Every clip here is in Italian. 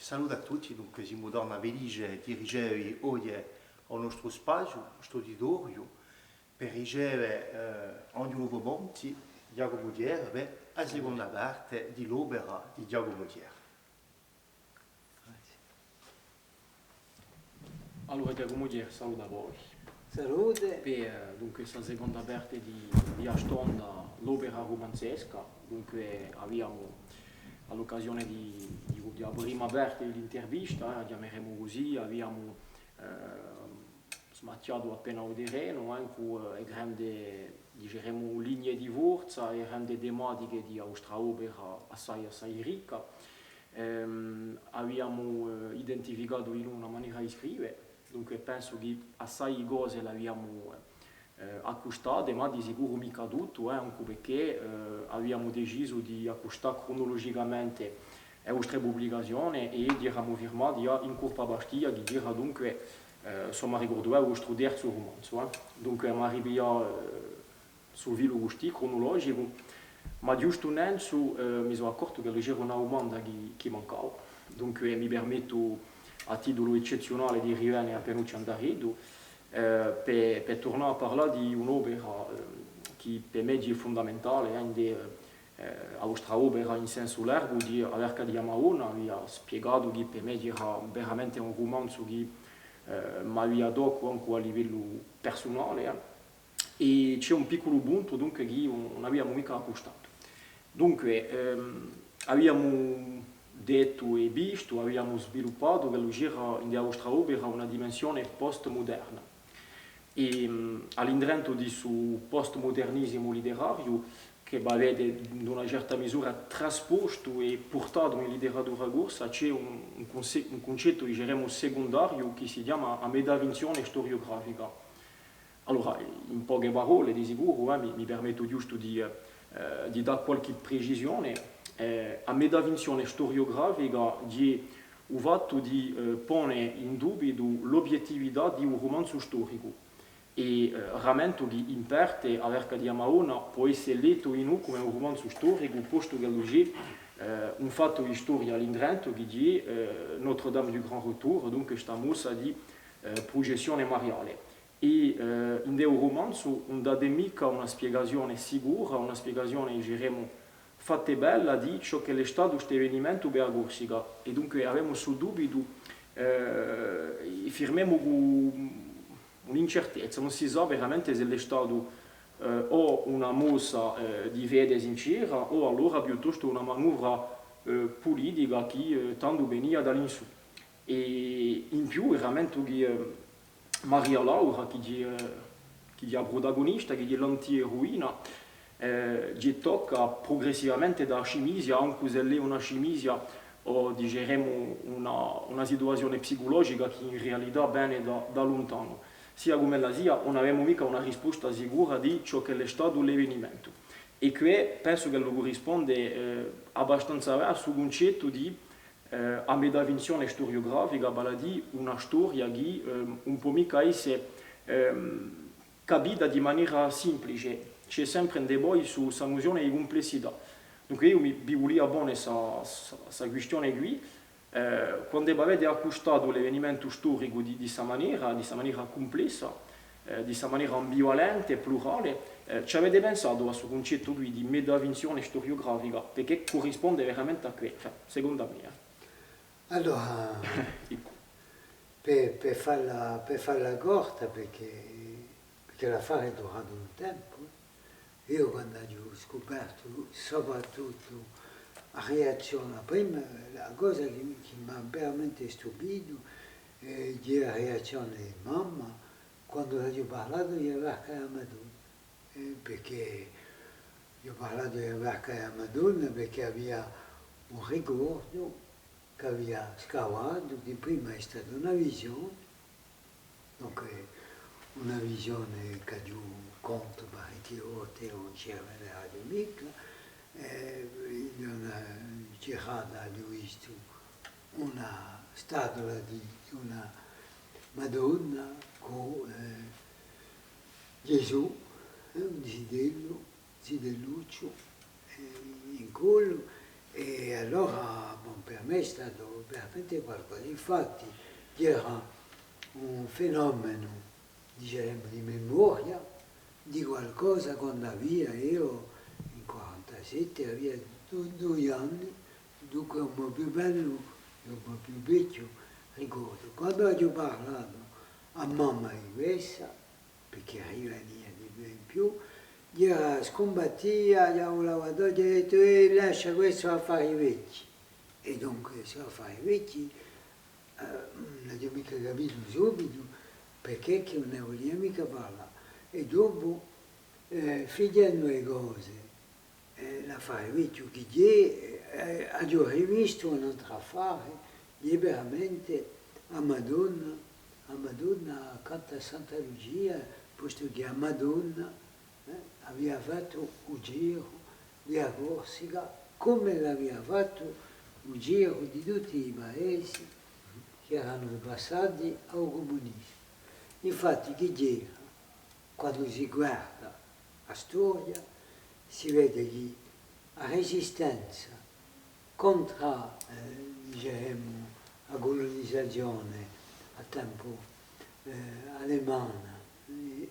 Saluto a tutti, dunque siamo tornati felici di ricevere oggi al nostro spazio, questo auditorio, per ricevere ogni nuovo Monti, Giacomo Dier, per la seconda parte dell'opera di Giacomo Dier. Allora Giacomo Dier, saluto a voi. Salute. Per dunque, questa seconda parte di Astonda, l'opera romanzesca, dunque abbiamo all'occasione della prima parte dell'intervista, chiameremo così, abbiamo smacciato appena un terreno, anche grandi, diciamo, linee di forza e grandi tematiche di questa opera assai ricca. Abbiamo identificato in una maniera di scrivere, dunque penso che assai cose le abbiamo accostate, ma di sicuro mica tutto, anche perché abbiamo deciso di accostare cronologicamente la nostra pubblicazione e abbiamo firmato in corpa bastia che era dunque, insomma, ricordare il nostro terzo romanzo. Dunque, mi arriviamo sul filo cronologico, ma giusto un anno mi sono accorto che c'era una domanda che mancava, dunque mi permetto a titolo eccezionale di arrivare appena ci andare per tornare a parlare di un'opera che per me è fondamentale, la vostra opera in senso largo di Averca di Amaona, vi ha spiegato che per me era veramente un romanzo che mi aveva toccato anche a livello personale e c'è un piccolo punto dunque che non abbiamo mica accostato. Dunque abbiamo detto e visto, abbiamo sviluppato che c'era nella vostra opera una dimensione postmoderna e all'interno di questo postmodernismo letterario che avete in una certa misura trasposto e portato in letteratura corsa c'è un concetto diciamo secondario che si chiama la metavinzione storiografica. Allora, in poche parole di sicuro mi permetto giusto di dare qualche precisione. La metavinzione storiografica è il fatto di porre in dubbio l'obiettività di un romanzo storico e rammento che in parte Averca di Amaona può essere letto in un come un romanzo storico posto che c'è un fatto di storia all'interno che è Notre Dame du Grand Retour, dunque questa mossa di proiezione mariale. E in un romanzo non date mica una spiegazione sicura, una spiegazione diremo fatta bella di ciò che è stato questo avvenimento per Corsica e dunque abbiamo sul dubito e firmiamo con un'incertezza, non si sa veramente se è stato o una mossa di fede sincera o allora piuttosto una manovra politica che tanto veniva dall'insù. E in più veramente che Maria Laura, che è la protagonista, che è l'antieroina, che tocca progressivamente da scimisia, anche se lei è una scimisia o diremo una situazione psicologica che in realtà viene da lontano. Sia come la sia, non abbiamo mica una risposta sicura di ciò che è stato l'avvenimento. E qui penso che lo corrisponde abbastanza bene sul concetto di a metavinzione storiografica, vale a dire una storia che un po' mica è capita di maniera semplice, c'è sempre un debole su questa nozione di complessità. Dunque io mi volevo bene questa questione qui, quando avete accostato l'avvenimento storico di questa maniera complessa, di questa maniera ambivalente e plurale, ci avete pensato a questo concetto qui di metavinzione storiografica, perché corrisponde veramente a questo, secondo me. Allora, per farla corta, perché l'affare è durato un tempo, io quando ho scoperto soprattutto la reazione, prima la cosa che mi ha veramente stupito è la reazione di mamma quando ho parlato di Averca e Madonna, perché io ho parlato di Averca e Madonna perché aveva un ricordo che aveva scavato, di prima è stata una visione, dunque una visione che io conto parecchie volte, non c'era radio mica, in una girata ho visto una statua di una Madonna con Gesù, un zidelluccio in collo. E allora per me è stato veramente qualcosa. Infatti c'era un fenomeno, diciamo, di memoria di qualcosa quando aveva io in 47, aveva 2 anni, dunque un po' più bello e un po' più vecchio ricordo. Quando ho parlato a mamma di questa, perché arriva in più, gli ha scombattia, gli ha lavorato, gli ha detto lascia questo a fare i vecchi. E dunque se a fare i vecchi non ho mica capito subito perché che non ne voglio mica parlare. E dopo, finendo le cose, la fare vecchio che ho rivisto un'altra affare, gli veramente a Madonna accanto a Santa Lucia, posto che a Madonna aveva fatto un giro di Corsica, come l'aveva fatto un giro di tutti i paesi che erano passati al comunismo. Infatti che gira, quando si guarda la storia, si vede che la resistenza contro diciamo, la colonizzazione a tempo alemana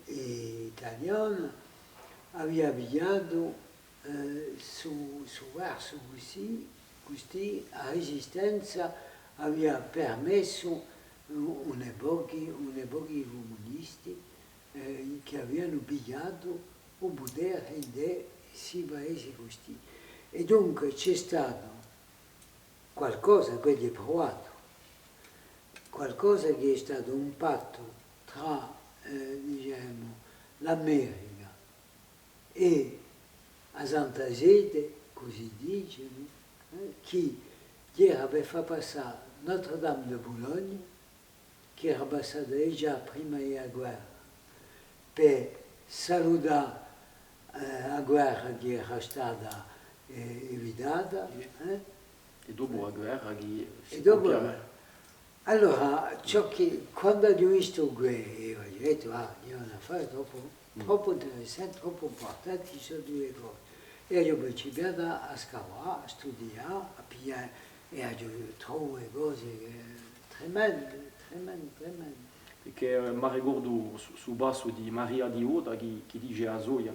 e italiana aveva avviato su verso questa resistenza aveva permesso un'epoca comunisti che avevano pigliato il potere di questi paesi così. E dunque c'è stato qualcosa che è provato, qualcosa che è stato un patto tra diciamo, l'America e la Santa Sede, così dicono, che era per far passare Notre Dame de Boulogne, che era passata già prima della guerra, per salutare la guerra che era stata evitata. E dopo la guerra che si E dopo, compiava. allora, ciò che, quando ho visto quello, ho detto, è un affare troppo interessante, troppo importante, ci sono 2 cose. E ho cominciato a scavare, a studiare, a pigliare, e ho trovato cose tremende. Perché mi ricordo su basso di Maria di Oda che dice a Zoya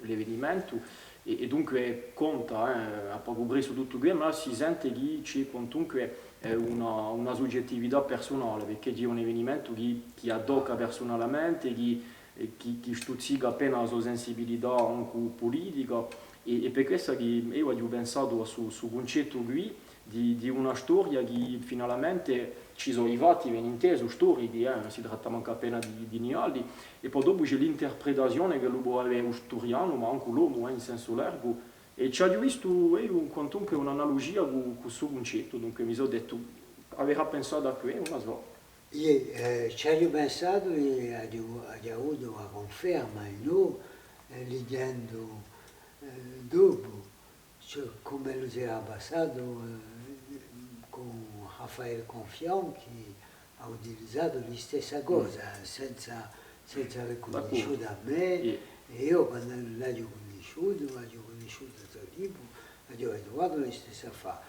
l'avvenimento e dunque conta, a poco preso tutto questo, ma si sente che c'è comunque una soggettività personale, perché c'è un avvenimento che addocca personalmente, che stuzzica appena la sua sensibilità anche politica e per questo che io ho pensato su concetto qui di una storia che finalmente ci sono arrivati, viene inteso, storici, non si tratta manco appena di Nialdi, e poi dopo c'è l'interpretazione che lo può avere lo storiano, ma anche l'uomo in senso largo, e ci ho visto quantunque un'analogia con questo concetto, dunque mi sono detto, avrà pensato a quello, non so. Io ci ho pensato e ho avuto la conferma, no? Leggendo dopo, cioè, come lo si era passato con Raffaele Confion che ha utilizzato la stessa cosa senza aver conosciuto a me e io quando l'ho conosciuto questo tipo ho trovato la stessa fa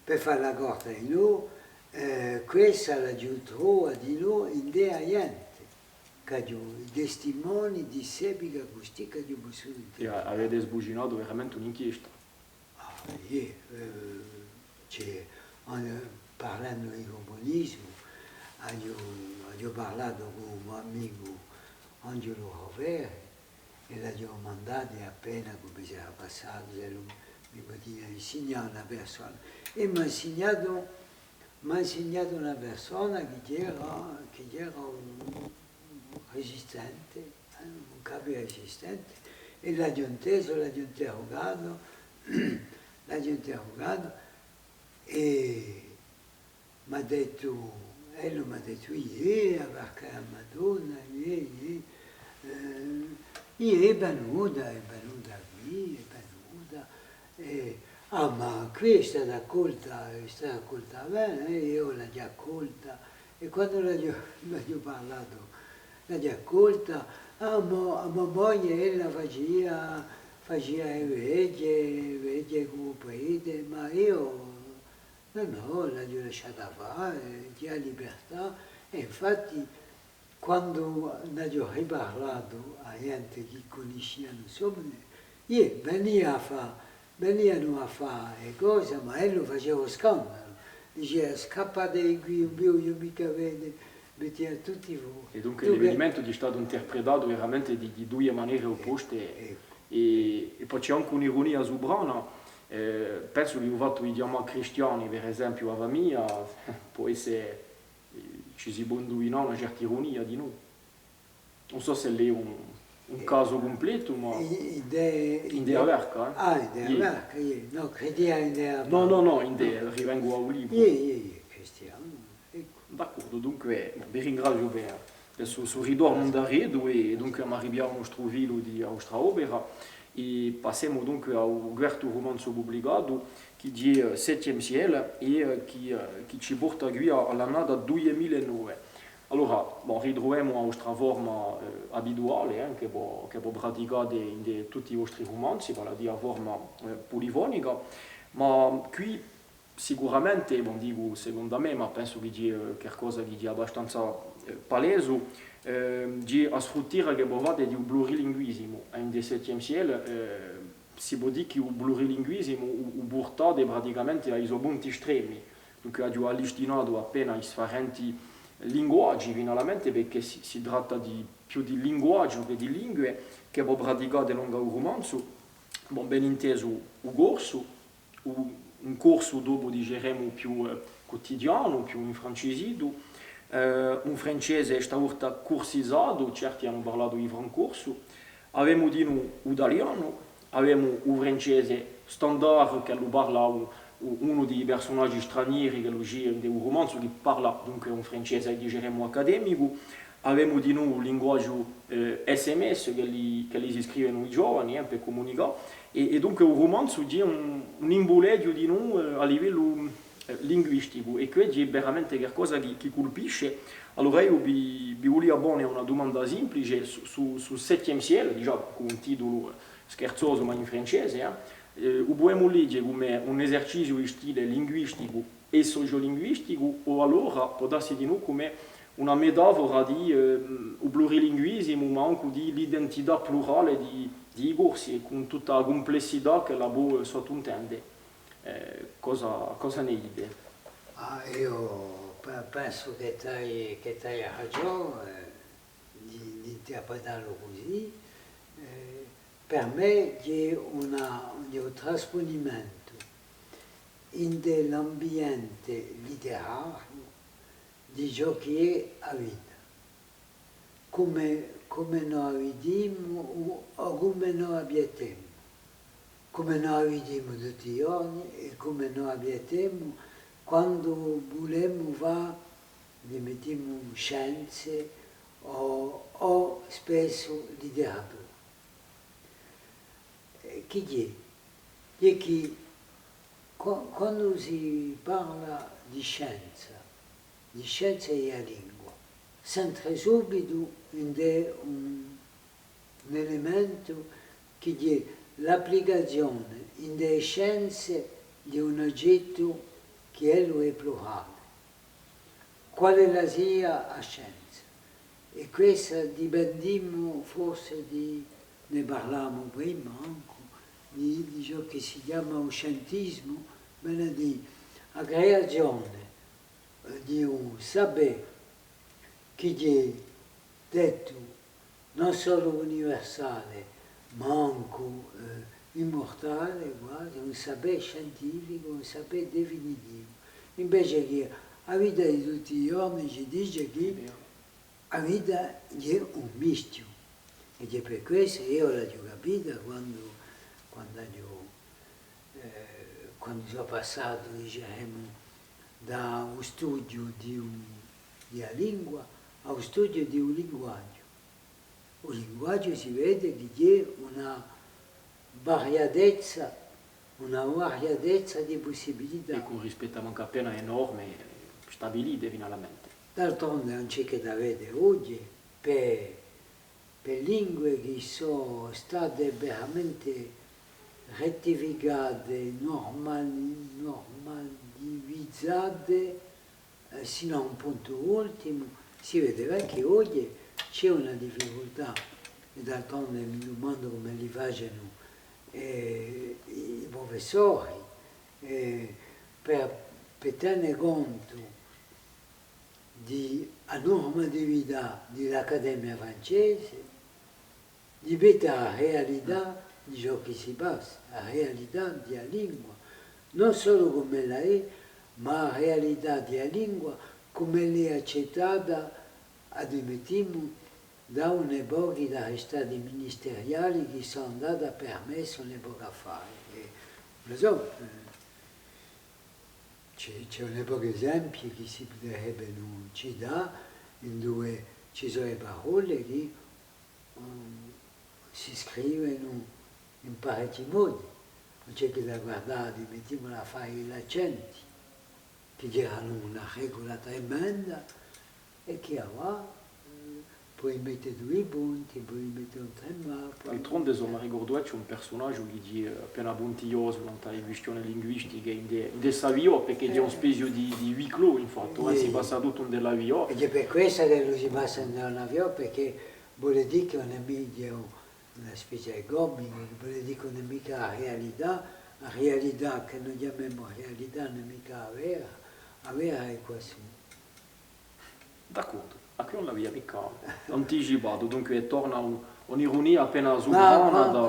per fare la corta di noi questa la trova di noi in dea gente che i testimoni di Sebica Gusti che ho potuto E avete sbucinato veramente un'inchiesta. Parlando di comunismo, ho parlato con un mio amico Angelo Roveri e l'ho mandato appena come si era passato, mi poteva insegnare una persona. E mi ha insegnato una persona che era un resistente, un capo resistente, e l'ho interrogato e mi ha detto, mi ha detto, perché la Madonna, è venuta qui, ma qui è stata accolta bene, io l'ho accolta, e quando l'ho parlato, l'ho accolta, ma moglie ella faceva le vecchie come prete, ma io No, l'ho lasciata fare, c'è la libertà. E infatti, quando ho riparlato a gente che conoscevano Somne, io venivano a fare cose, ma io lo facevo scandalo. Diceva, scappate qui, un io mica vede, metteva tutti voi. E dunque l'avvenimento è stato interpretato veramente di due maniere opposte. E poi c'è anche un'ironia su brano. Penso che ho fatto i diamanti cristiani, per esempio, a Vamia, può essere, ci si può indovinare una certa ironia di noi. Non so se è un caso completo, ma idea verca. Idea verca, no, crediamo in idea. No, idea, rivengo a un libro. Cristiano. D'accordo, dunque vi ringrazio per il ritorno da Redo e dunque arriviamo al nostro vilo di Austraopera. E passiamo dunque al quarto romanzo pubblicato che è Settième Ciel e che ci porta qui all'annata 2009. Allora, ritroviamo la nostra forma abituale che può praticare in tutti i vostri romanzi, vale a dire la forma polifonica, ma qui sicuramente, non dico secondo me, ma penso che è qualcosa che è abbastanza palese, a sfruttare che provate di un plurilinguismo in del Septième Ciel, si può dire che il plurilinguismo portate praticamente ai suoi punti estremi, dunque ha all'istinato appena i differenti linguaggi finalmente, perché si tratta più di linguaggio che di lingue che può praticare lungo il romanzo, ben inteso il corso, un corso dopo diremo più quotidiano, più infrancesito, un francese stavolta corsisato, certi hanno parlato di francorso, abbiamo di noi l'italiano, abbiamo un francese standard che lo parla uno dei personaggi stranieri che lo gira in un romanzo che parla dunque un francese diremo accademico, abbiamo di noi un linguaggio SMS che li si scrivono i giovani per comunicare e dunque un romanzo di un imboleggio di noi a livello linguistico e questo è veramente qualcosa che colpisce. Allora io vi voglio porre una domanda semplice sul Septième Ciel, diciamo con un titolo scherzoso ma in francese, possiamo leggere come un esercizio di stile linguistico e sociolinguistico o allora può darsi di noi come una metafora di un plurilinguismo ma anche di l'identità plurale di corsi con tutta la complessità che la può sottintende. Cosa ne dite? Io penso che tu hai ragione di interpretarlo così. Per me è un trasponimento in dell'ambiente letterario di ciò che è la vita, come noi vediamo o come noi abitiamo. Come noi vediamo tutti i giorni e come noi abitiamo quando vogliamo fare, mettiamo scienze o spesso letteratura. Che è che quando si parla di scienza e la lingua, sempre subito un elemento che è l'applicazione in delle scienze di un oggetto che è plurale, quale la sia la scienza. E questo dipendimmo forse ne parlavamo prima anche, di ciò che si chiama lo scientismo, bene di la creazione di un sapere che è detto non solo universale, ma anche immortale, quasi, un sapere scientifico, un sapere definitivo. Invece che la vita di tutti i giorni ci dice che la vita è un mischio. Ed è per questo che io l'ho capita quando sono passato, diciamo, da uno studio di una lingua a uno studio di un linguaggio. Il linguaggio si vede che è una variatezza di possibilità. E con rispetto a manca appena enorme, stabilite finalmente. D'altronde non c'è che da vedere oggi per lingue che sono state veramente rettificate, normalizzate, relativizzate sino a un punto ultimo. Si vedeva che oggi c'è una difficoltà, e d'altronde mi domando come li facciano i professori per tenere conto della normatività dell'Accademia francese, di vedere la realtà di ciò che si passa, la realtà della lingua, non solo come la è, ma la realtà della lingua come l'è accettata, admettiamo, da un'epoca dai stati ministeriali che sono andati a permesso un'epoca fa. Non so, c'è un'epoca esempio che si potrebbe citare, in dove ci sono le parole che si scrivono in parecchi modi. Non c'è che da guardare, mettiamo a fare gli accenti, che erano una regola tremenda e che ora puoi mettere due punti, puoi mettere un tremmato. D'altronde mi ricordo c'è un personaggio che dice appena puntiglioso quanto alle questioni linguistiche in de savio perché è una specie di huis clos infatti, si passa tutto in della via. Ed è per questo che lo si passa in una via, perché vuole dire che non è mica una specie di gomming, vuole dire che non è mica la realtà che noi chiamiamo realtà non è mica la vera è quasi. D'accordo, a qui non l'avevo mica anticipato, dunque torna un'ironia appena Ma subdolata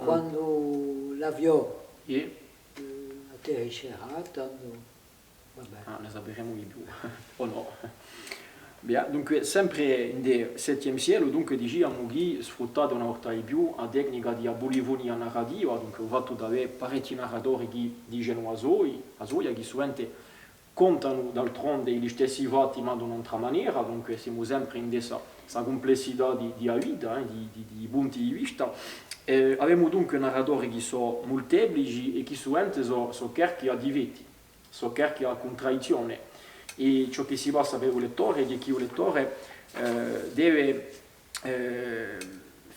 quando l'avione e atterriscerà, tanto vabbè. ne sapremo di più, o no? Bien, dunque sempre in settième cielo, dunque diciamo che sfruttate una volta di più la tecnica di abolivonia narrativa, dunque ho fatto da avere parecchi narratori che dicono a soia, che sovente contano d'altronde gli stessi fatti ma in un'altra maniera, dunque siamo sempre in questa complessità di vita, di punti di vista. Abbiamo dunque narratori che sono molteplici e che sovente sono cerchi a difetti, sono cerchi a contraddizione. E ciò che si passa per il lettore è che il lettore deve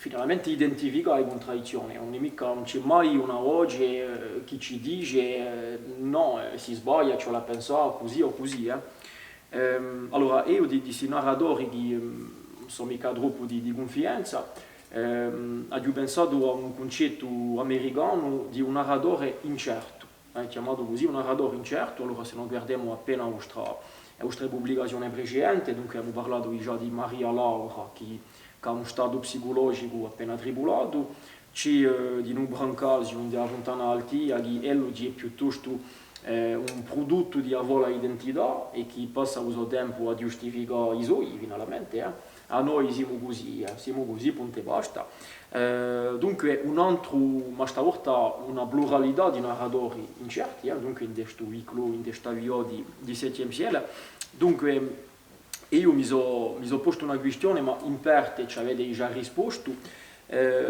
finalmente identificare le contraddizioni, non c'è mai una voce che ci dice no, si sbaglia, ce la pensa così o così. Allora io di questi narratori che sono mica troppo di confidenza, ho pensato a un concetto americano di un narratore incerto. Chiamato così un narratore incerto. Allora se non guardiamo appena la nostra pubblicazione precedente, dunque abbiamo parlato già di Maria Laura che ha uno stato psicologico appena tribolato, c'è di un Brancasio della Fontana Altia che è piuttosto un prodotto di avere l'identità e che passa il tempo a giustificare i suoi finalmente. A noi siamo così, punto e basta. Dunque un altro, ma stavolta una pluralità di narratori incerti, dunque in questo vicolo, in questa via di settième cielo. Dunque io mi sono posto una questione, ma in parte ci avete già risposto.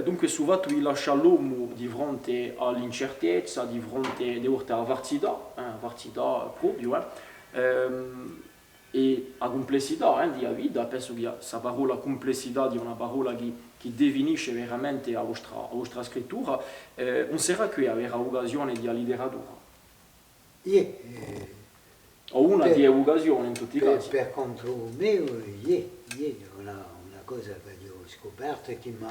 Dunque sul fatto di lasciare l'uomo di fronte all'incertezza, di fronte alla varzità proprio, e la complessità della vita. Penso che questa parola complessità è una parola che definisce veramente la vostra scrittura. Non sarà qui avere occasione di letteratura? O una di occasione in tutti i casi? Per conto mio, una cosa che ho scoperto che mi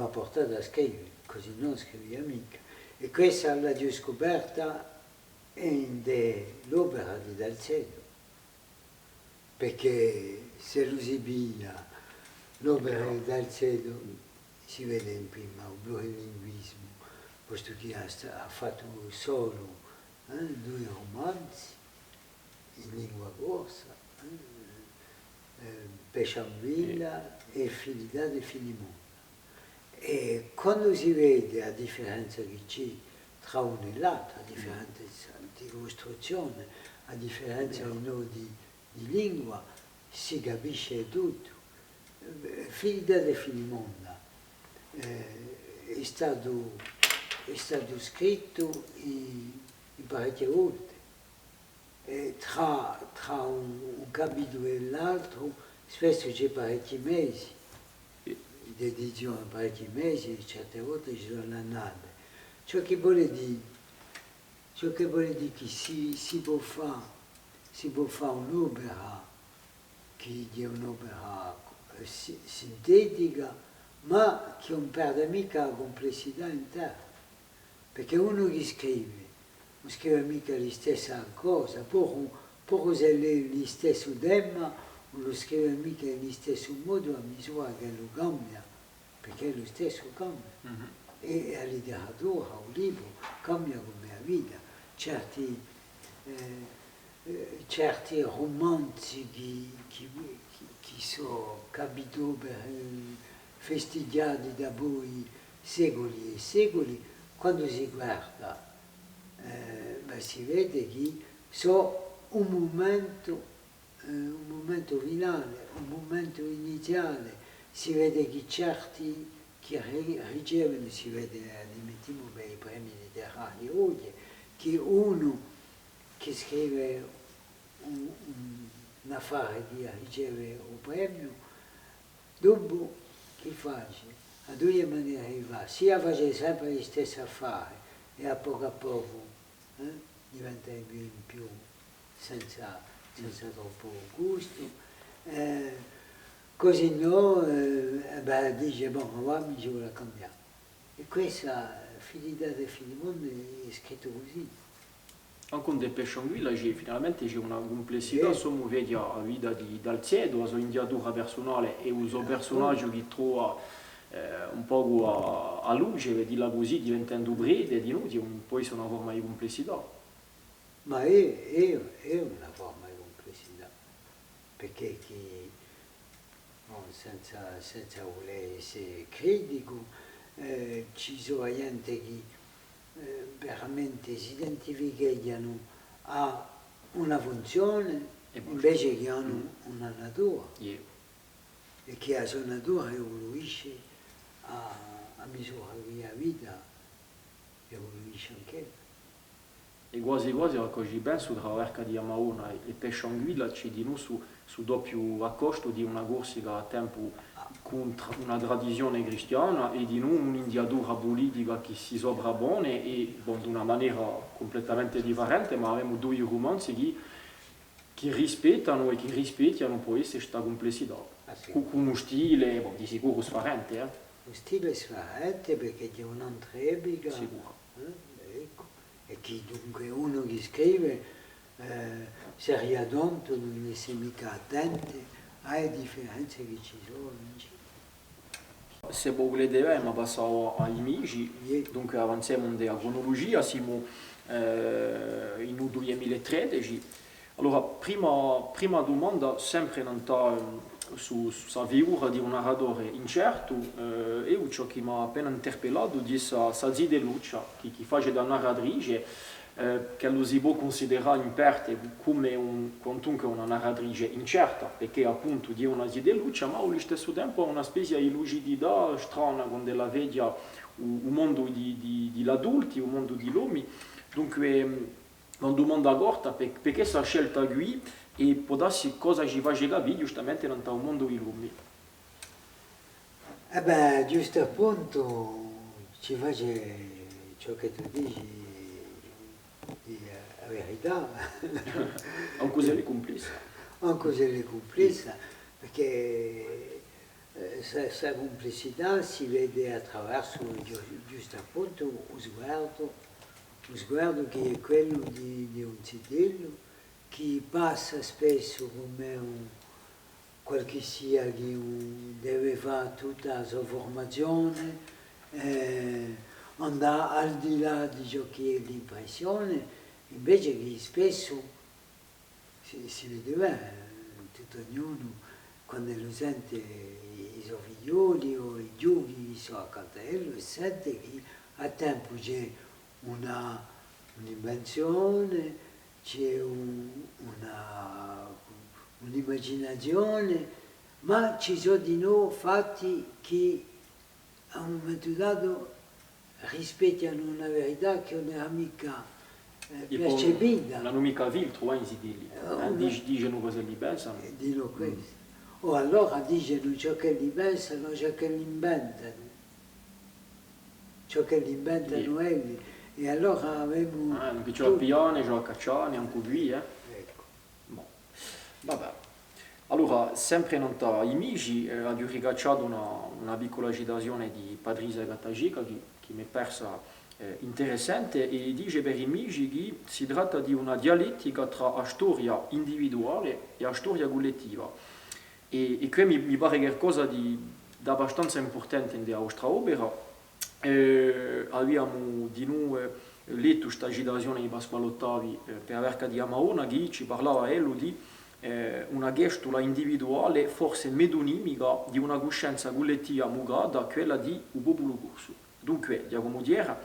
ha portato a scrivere, così non scriveva mica. E questa l'ho scoperta nell'opera di Dalcedo, perché se lo si piglia l'opera di Dalcedo si vede in prima il plurilinguismo, posto che ha fatto solo due romanzi in lingua corsa, Pesciambilla e Filità di Filimone. E quando si vede la differenza che c'è tra uno e l'altro, la differenza di costruzione, la differenza di lingua, si capisce tutto. Filità di Filimona è stato scritto in parecchie volte. E tra un capitolo e l'altro spesso c'è parecchi mesi di edizione, parecchi mesi, certe volte ci sono annate. Ciò che vuole dire ciò che vuole dire che si può fare un'opera che è un'opera sintetica, ma che non perde mica la complessità interna. Perché uno che scrive, non scrive mica la stessa cosa, pur se lo stesso tema, non lo scrive mica nello stesso modo a misura che lo cambia, perché lo stesso cambia. E la letteratura, un libro, cambia come la vita. Certi romanzi che sono capitati per festeggiati da voi secoli e secoli, quando si guarda si vede che sono un momento finale, un momento iniziale, si vede che certi che ricevono, si vede, mettiamo per i premi letterari oggi, che uno che scrive un affare che riceve un premio, dopo che fa? A due maniere va, sia fare sempre gli stessi affari e a poco diventa in più senza troppo gusto, così no, dice, mi ci vuole cambiare. E questa Fidelità del Filimon è scritto così. Anche de Pescianguilla finalmente c'è una complessità, siamo vedi a vita di Dalcedo, la sua indiatura personale e uso personaggio che trova un po' a luce, vedi così, diventando breve, di noi, poi sono una forma di complessità. Ma è una forma di complessità, perché senza voler essere critico, ci sono gente che veramente si identificano a una funzione invece che hanno una natura, e che la sua natura evoluisce a misura che la vita evoluisce anche. E quasi ci penso tra la verca di Amaona e Pescianguilla ci di noi su doppio accosto di una corsica a tempo contro una tradizione cristiana e di noi un'indiatura politica che si sovrapone e di una maniera completamente differente, ma abbiamo due romanzi che rispettano e che rispecchiano poi questa complessità, con uno stile di sicuro sfarente. Lo stile sfarente perché c'è un'altra epica. Sicuro. Ecco. E che dunque uno che scrive si riadonta, non è mica attento alle differenze che ci sono in giro. Se voi volete, ma passiamo agli amici, dunque avanziamo della cronologia, siamo in 2013. Allora, prima domanda, sempre sulla figura di un narratore incerto, e ciò che mi ha appena interpellato di sa Zide Luccia, che fa da narratrice, che lo si può considerare in parte come quantunque una narratrice incerta, perché appunto di una Zide Luccia, ma allo stesso tempo ha una specie di lucidità strana quando la vede un mondo di adulti, un mondo di uomini. Dunque, una domanda corta, perché questa scelta qui e può darsi cosa ci fa capire giustamente nel mondo di uomini. Giusto appunto ci face ciò che tu dici la verità. Anche se è complessa. Anche se è complessa, perché questa complessità si vede attraverso giusto appunto lo sguardo che è quello di un zitello che passa spesso come qualche sia che deve fare tutta la sua formazione, andare al di là di ciò che è l'impressione, invece che spesso si vede tutto ognuno quando lo sente i suoi figlioli o i giovani che sono accanto a lui, sente che a tempo c'è un'invenzione, c'è un'immaginazione, ma ci sono di nuovo fatti che a un momento dato rispecchiano una verità che non era mica percepita. Non hanno mica filtro in Sicilia, dicono cosa li pensano. Dicono questo. O allora dicono ciò che li pensano, ciò che li inventano. Ciò che li inventano E allora avevo... Perché c'è la piane, c'è la cacciane, anche qui, Ecco. Bon. Vabbè. Allora, sempre in i migi, ho ricacciato una piccola citazione di Patrizia Gattagica che mi è persa interessante e dice per i migi che si tratta di una dialettica tra la storia individuale e la storia collettiva. E qui mi pare qualcosa di abbastanza importante nella nostra opera. Abbiamo di nuovo letto questa citazione di Pasquale Ottavi per Verca di Amaona che ci parlava di una gestula individuale forse medonimica di una coscienza collettiva mugata, quella di un popolo corso. Dunque, Giacomo Diera,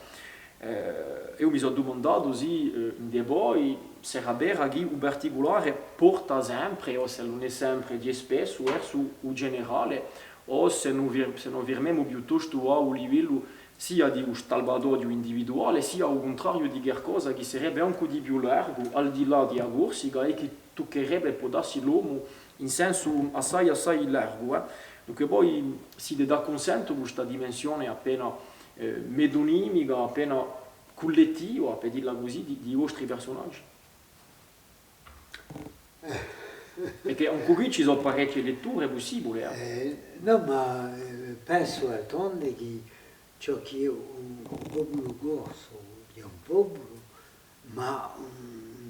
io mi sono domandato se in poi se era vero che in particolare porta sempre, o se non è sempre di spesso, verso il generale, o se non firmiamo piuttosto a un livello sia di un salvatoio individuale, sia al contrario di qualcosa che sarebbe anche di più largo, al di là di agorsica, e che toccherebbe può darsi l'uomo in senso assai largo. Dunque poi si dà consento questa dimensione appena medonimica, appena collettiva, per dirla così, di vostri personaggi. Perché anche qui ci sono parecchie letture possibili. No, ma penso d'altronde che ciò che è un popolo corso è un popolo, ma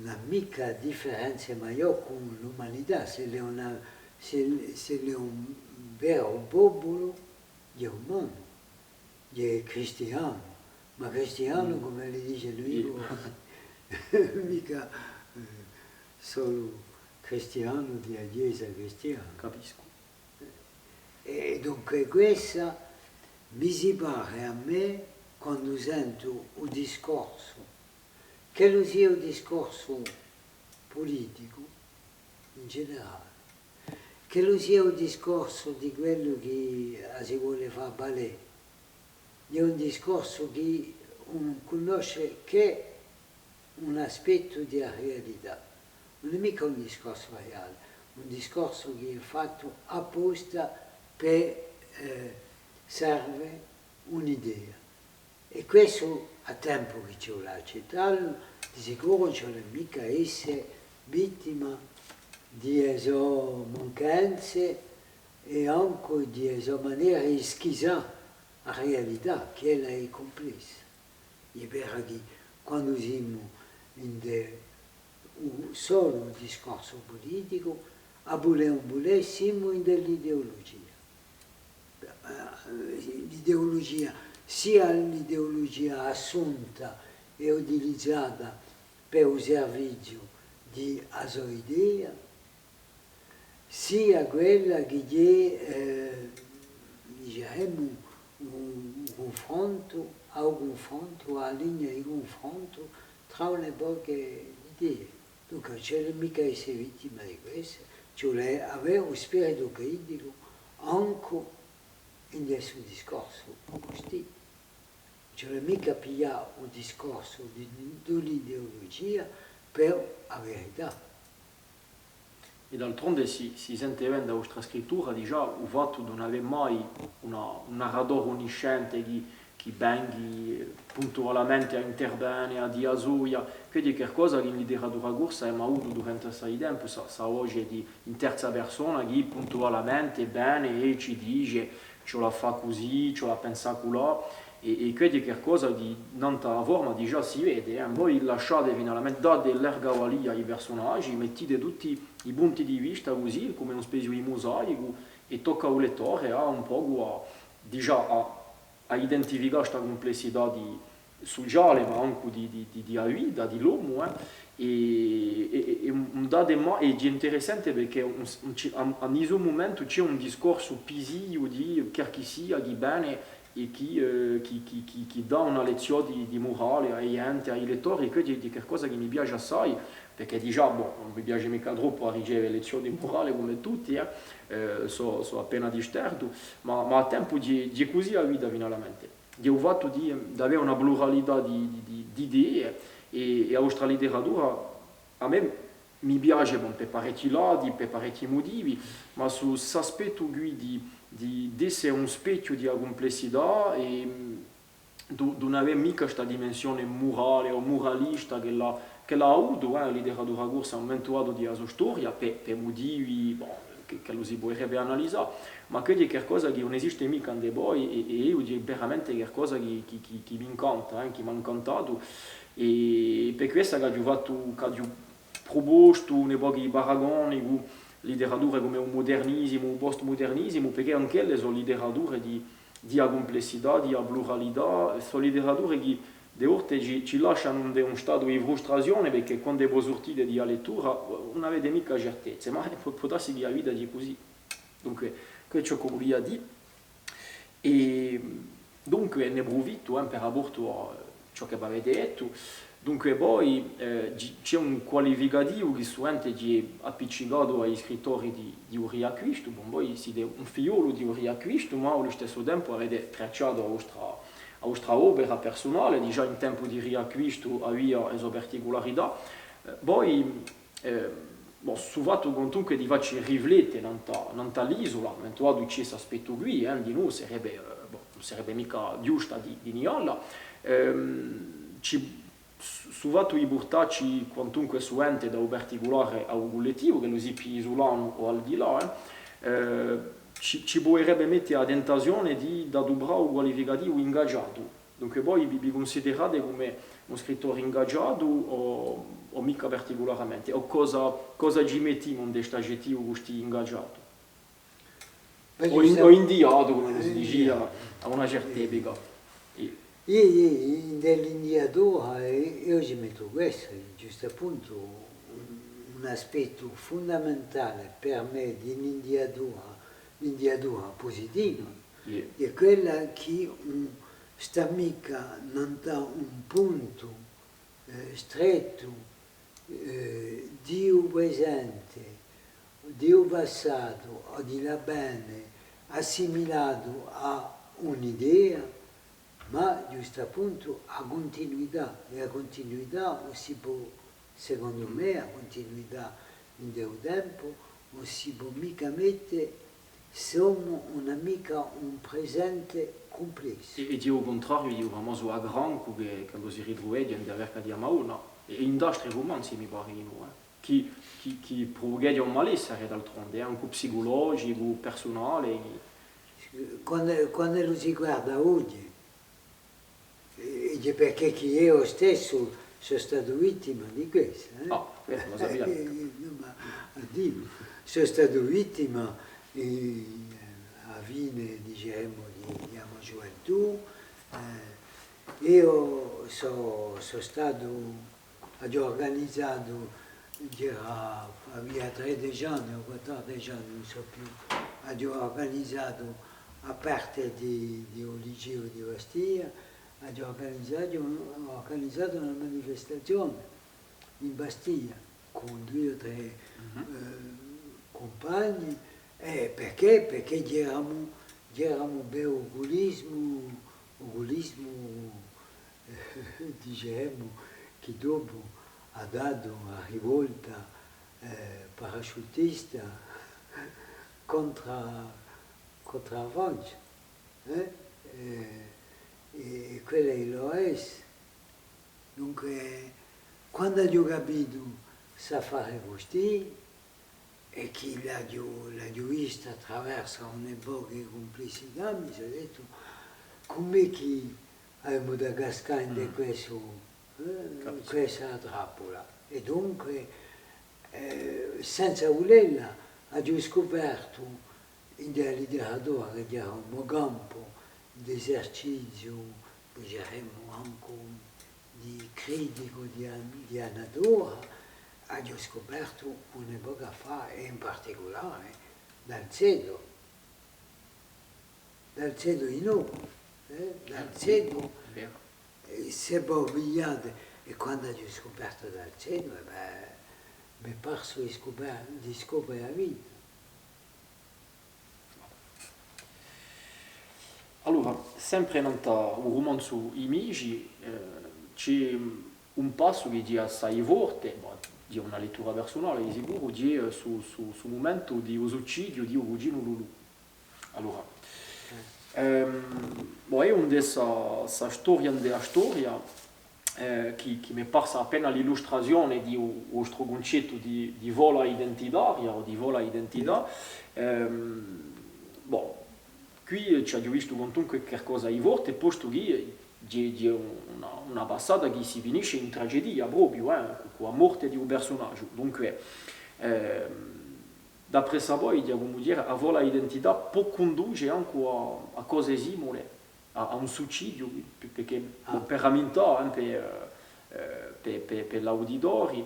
una mica differenza maggiore con l'umanità. Se è un vero popolo, è umano, è cristiano, ma cristiano come le dice lui, mica solo cristiano di Chiesa cristiana. Capisco. E dunque questa mi si pare a me, quando sento un discorso, che lo sia un discorso politico in generale, che lo sia un discorso di quello che si vuole fare ballet, è un discorso che conosce che un aspetto della realtà, non è mica un discorso reale, un discorso che è fatto apposta per serve un'idea. E questo a tempo che ci vuole accettarlo, di sicuro ci vuole mica essere vittima di mancanze e anche di maniera di schizare la realtà, che è complessa. È vero che quando siamo in solo un discorso politico, a voler siamo in dell'ideologia. L'ideologia, sia l'ideologia assunta e utilizzata per il servizio di asoidea, sia quella che è, diciamo, un confronto, a linea di confronto tra le poche idee. Dunque, c'è mica essere vittima di questo, cioè avere un spirito critico anche in questo discorso così. Cioè mica pigliare un discorso dell'ideologia per la verità. E d'altronde si sente bene da vostra scrittura di già il fatto di non avere mai un narratore onnisciente che venga puntualmente a intervenire, a dire Asoia, che è qualcosa che in letteratura corsa è avuto durante il tempo, sa oggi in terza persona che puntualmente bene e ci dice ce la fa così, ce la pensa colà, e che è qualcosa di nanta forma di già si vede, voi lasciate finalmente, date l'ergavalia ai personaggi, mettete tutti i punti di vista così, come una specie di mosaico, e tocca al lettore a un po' a identificare questa complessità sociale, ma anche di vita, dell'uomo, e è interessante perché a questo momento c'è un discorso pisio di chi sia, chi bene, e chi dà una lezione di morale ai lettori, che è qualcosa che mi piace assai, perché diciamo, non mi piace mica troppo a ricevere lezioni di morale come tutti, so appena disterto, ma a tempo di così la vita finalmente. Di un fatto di avere una pluralità di idee e la vostra letteratura a me mi piace per parecchi lati, per parecchi motivi, ma su questo aspetto qui di essere un specchio di complessità non aveva mica questa dimensione morale o moralista che l'ha avuto, il letteratura corsa ha aumentato di sua storia per motivi che lo si potrebbe analizzare, ma che è qualcosa che non esiste mica in poi e io dico veramente qualcosa che mi incanta, che mi ha incantato e per questo che ho proposto un'epoca di paragoni con letterature come un modernismo, un postmodernismo, perché anche le sono letterature di complessità, di pluralità, sono letterature che de volte ci lasciano in uno stato di frustrazione perché quando voi sortite di lettura non avete mica certezze, ma può darsi che la vita è così. Dunque, questo è ciò che voglio dire. E dunque ne approfitto per rapporto a ciò che avete detto. Dunque poi c'è un qualificativo che sicuramente è appiccicato agli scrittori di un riacquisto, poi siete un figliolo di un riacquisto, ma allo stesso tempo avete tracciato la vostra opera personale, già in tempo di riacquisto aveva le sue particolarità. Poi sul fatto comunque di farci riflettere nell'isola, mentre c'è questo aspetto qui, di noi non sarebbe mica giusta di nialla, sul fatto di portarci quantunque su ente da un particolare a un collettivo, che lo sia più isolano o al di là, ci potrebbe mettere la tentazione di dare un bravo qualificativo ingaggiato. Dunque poi vi considerate come uno scrittore ingaggiato o mica particolarmente? O cosa ci mettiamo in questo aggettivo così ingaggiato? O indiato, come si diceva, a una certa epoca. Dell'indiatura io ci metto questo, giusto appunto un aspetto fondamentale per me di un'indiatura positiva, è quella che sta mica non da un punto stretto di un presente, di un passato o di là bene assimilato a un'idea, ma giusto appunto a continuità, e la continuità si può, secondo me, a continuità in del tempo, non si può mica mettere sono mica un presente complesso. E di al contrario, io famoso a Granco che quando si ritrova di aver di Amauna, e in altri romanzi mi pare di no, che provoca un malessere d'altronde, anche psicologico, personale. Quando lo si guarda oggi, perché io stesso sono stato vittima di questo. Questo lo sappiamo. Sono stato vittima a fine, diciamo, di gioventù. Io sono stato, ho organizzato, aveva 13 anni o 14 anni, non so più, ho organizzato a parte di un liceo di Bastia, ho organizzato una manifestazione in Bastia con 2 o 3 compagni, perché? Perché c'eravamo per oculismo, diciamo, che dopo ha dato una rivolta paracadutista contro la Francia. E quella è l'OS. Dunque, quando ho capito sa fare così e che l'ho vista attraverso un'epoca di complessità, mi sono detto come che a Madagascar in questa trappola. E dunque, senza volerla, ho scoperto in letteratura che era un campo d'esercizio, diremmo anche di critico di natura, ho scoperto un'epoca fa, e in particolare dal Cedo di nuovo, dal Cedo, se vogliate, e quando ho scoperto dal Cedo, mi è parso di scoprire la vita. Allora, sempre nel romanzo I Migi c'è un passo che è assai forte, di una lettura personale di sicuro, è sul momento di suicidio di un cugino Lulu. Allora, Bon, è una storia della storia che mi passa appena l'illustrazione di un nostro concetto di vola identitaria o di vola identità. Bon, qui ci abbiamo visto comunque che cosa è forte, posto che c'è una passata che si finisce in tragedia proprio, con la morte di un personaggio. Dunque, d'après ça, come dire, a vola identità può condurre anche a cose simili, a un suicidio, perché per rammentare per l'auditori,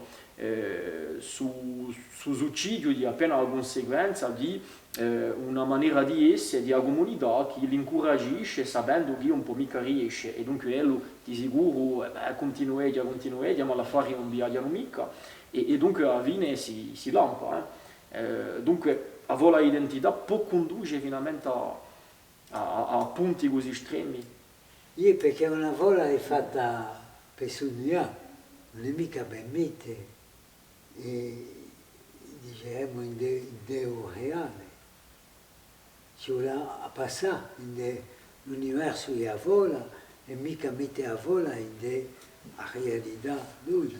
su suicidio di appena la conseguenza di una maniera di essere di una comunità che li incoraggisce sapendo che un po' mica riesce e dunque quello di sicuro continuerà, ma la fare non viaggiano mica e dunque alla fine si lampa. Dunque a vola identità può condurre finalmente a punti così estremi. Io perché una vola è fatta per sognare, non è mica per mettere, diciamo, in Dio reale. Ci vuole passare l'universo è a vola e mica mettere a vola in la realtà lui.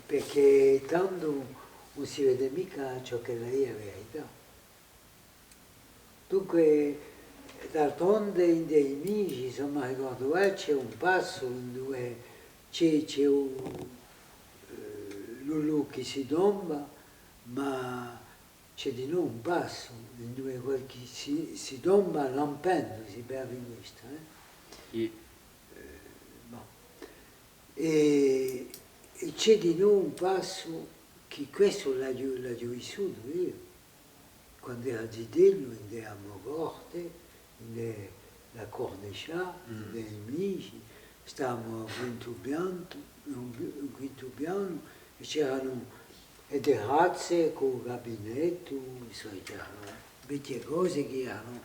Perché tanto non si vede mica ciò che lei è verità. Dunque, d'altronde in dei amici, insomma, ricordo c'è un passo in dove c'è Lulu che si domba, ma c'è di nuovo un passo in dove quel che si domba lampendosi per vista. E c'è di nuovo un passo che questo l'ho vissuto io, quando ero Zidello, in Amogorte, nella Corniscia, nei amici, stavamo a quinto piano e c'erano delle razze con il gabinetto, c'erano vecchie cose che erano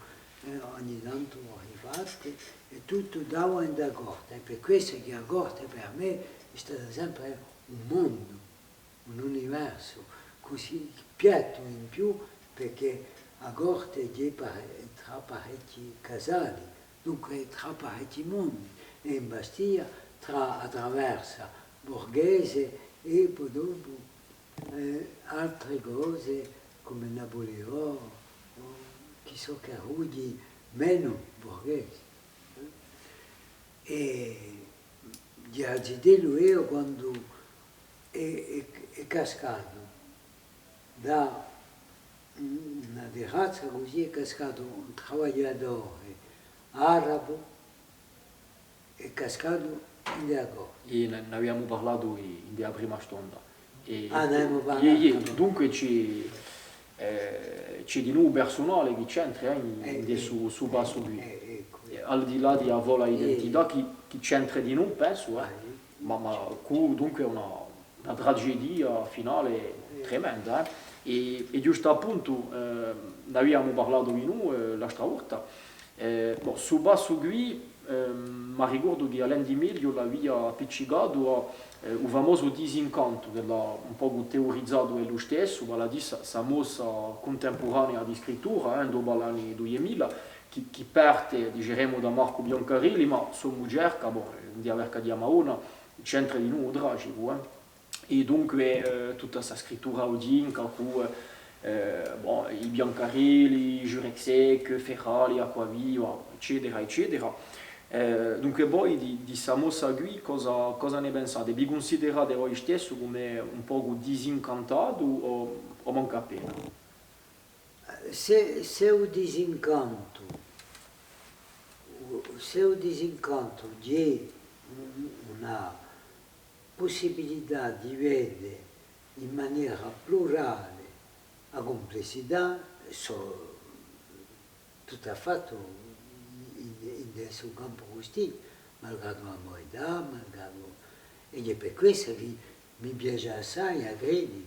ogni tanto arrivate e tutto dava in da Gorte. E per questo che a Gorte per me è stato sempre un mondo, un universo così piatto in più, perché a Gorte c'è tra parecchi casali, dunque tra parecchi mondi, e in Bastia attraversa borghese e poi dopo altre cose come Napoleone, che so che Ruggi meno borghesi. E Giargidello io quando è cascato da una razza così, è cascato un lavoratore arabo, è cascato in Diago. E ne abbiamo parlato in prima stonda. Ne abbiamo parlato. Dunque c'è di nuovo personale che c'entra su basso qui. Al di là di vola identità che c'entra di nuovo, penso, ma dunque una tragedia finale tremenda. E giusto appunto ne abbiamo parlato di noi l'altra volta. Su basso qui mi ricordo che all'anno meglio l'aveva appiccicato un famoso disincanto che l'ha un po' teorizzato lui stesso, vale a dire questa mossa contemporanea di scrittura dopo gli anni 2000 che parte, diremo, da Marco Biancarelli, ma sua moglie, di aver di Amaona, c'entra di nuovo tragico. E dunque tutta questa scrittura odinca con i Biancarelli, Jurek, Ferrari, Acquaviva, eccetera, eccetera. Dunque voi di questa mossa qui cosa ne pensate? Vi considerate voi stesso come un po' disincantato o manca appena? Se un disincanto c'è una possibilità di vedere in maniera plurale la complessità, tutto affatto in suo campo così, malgrado la morità, ed è per questo che mi piace assai a credi.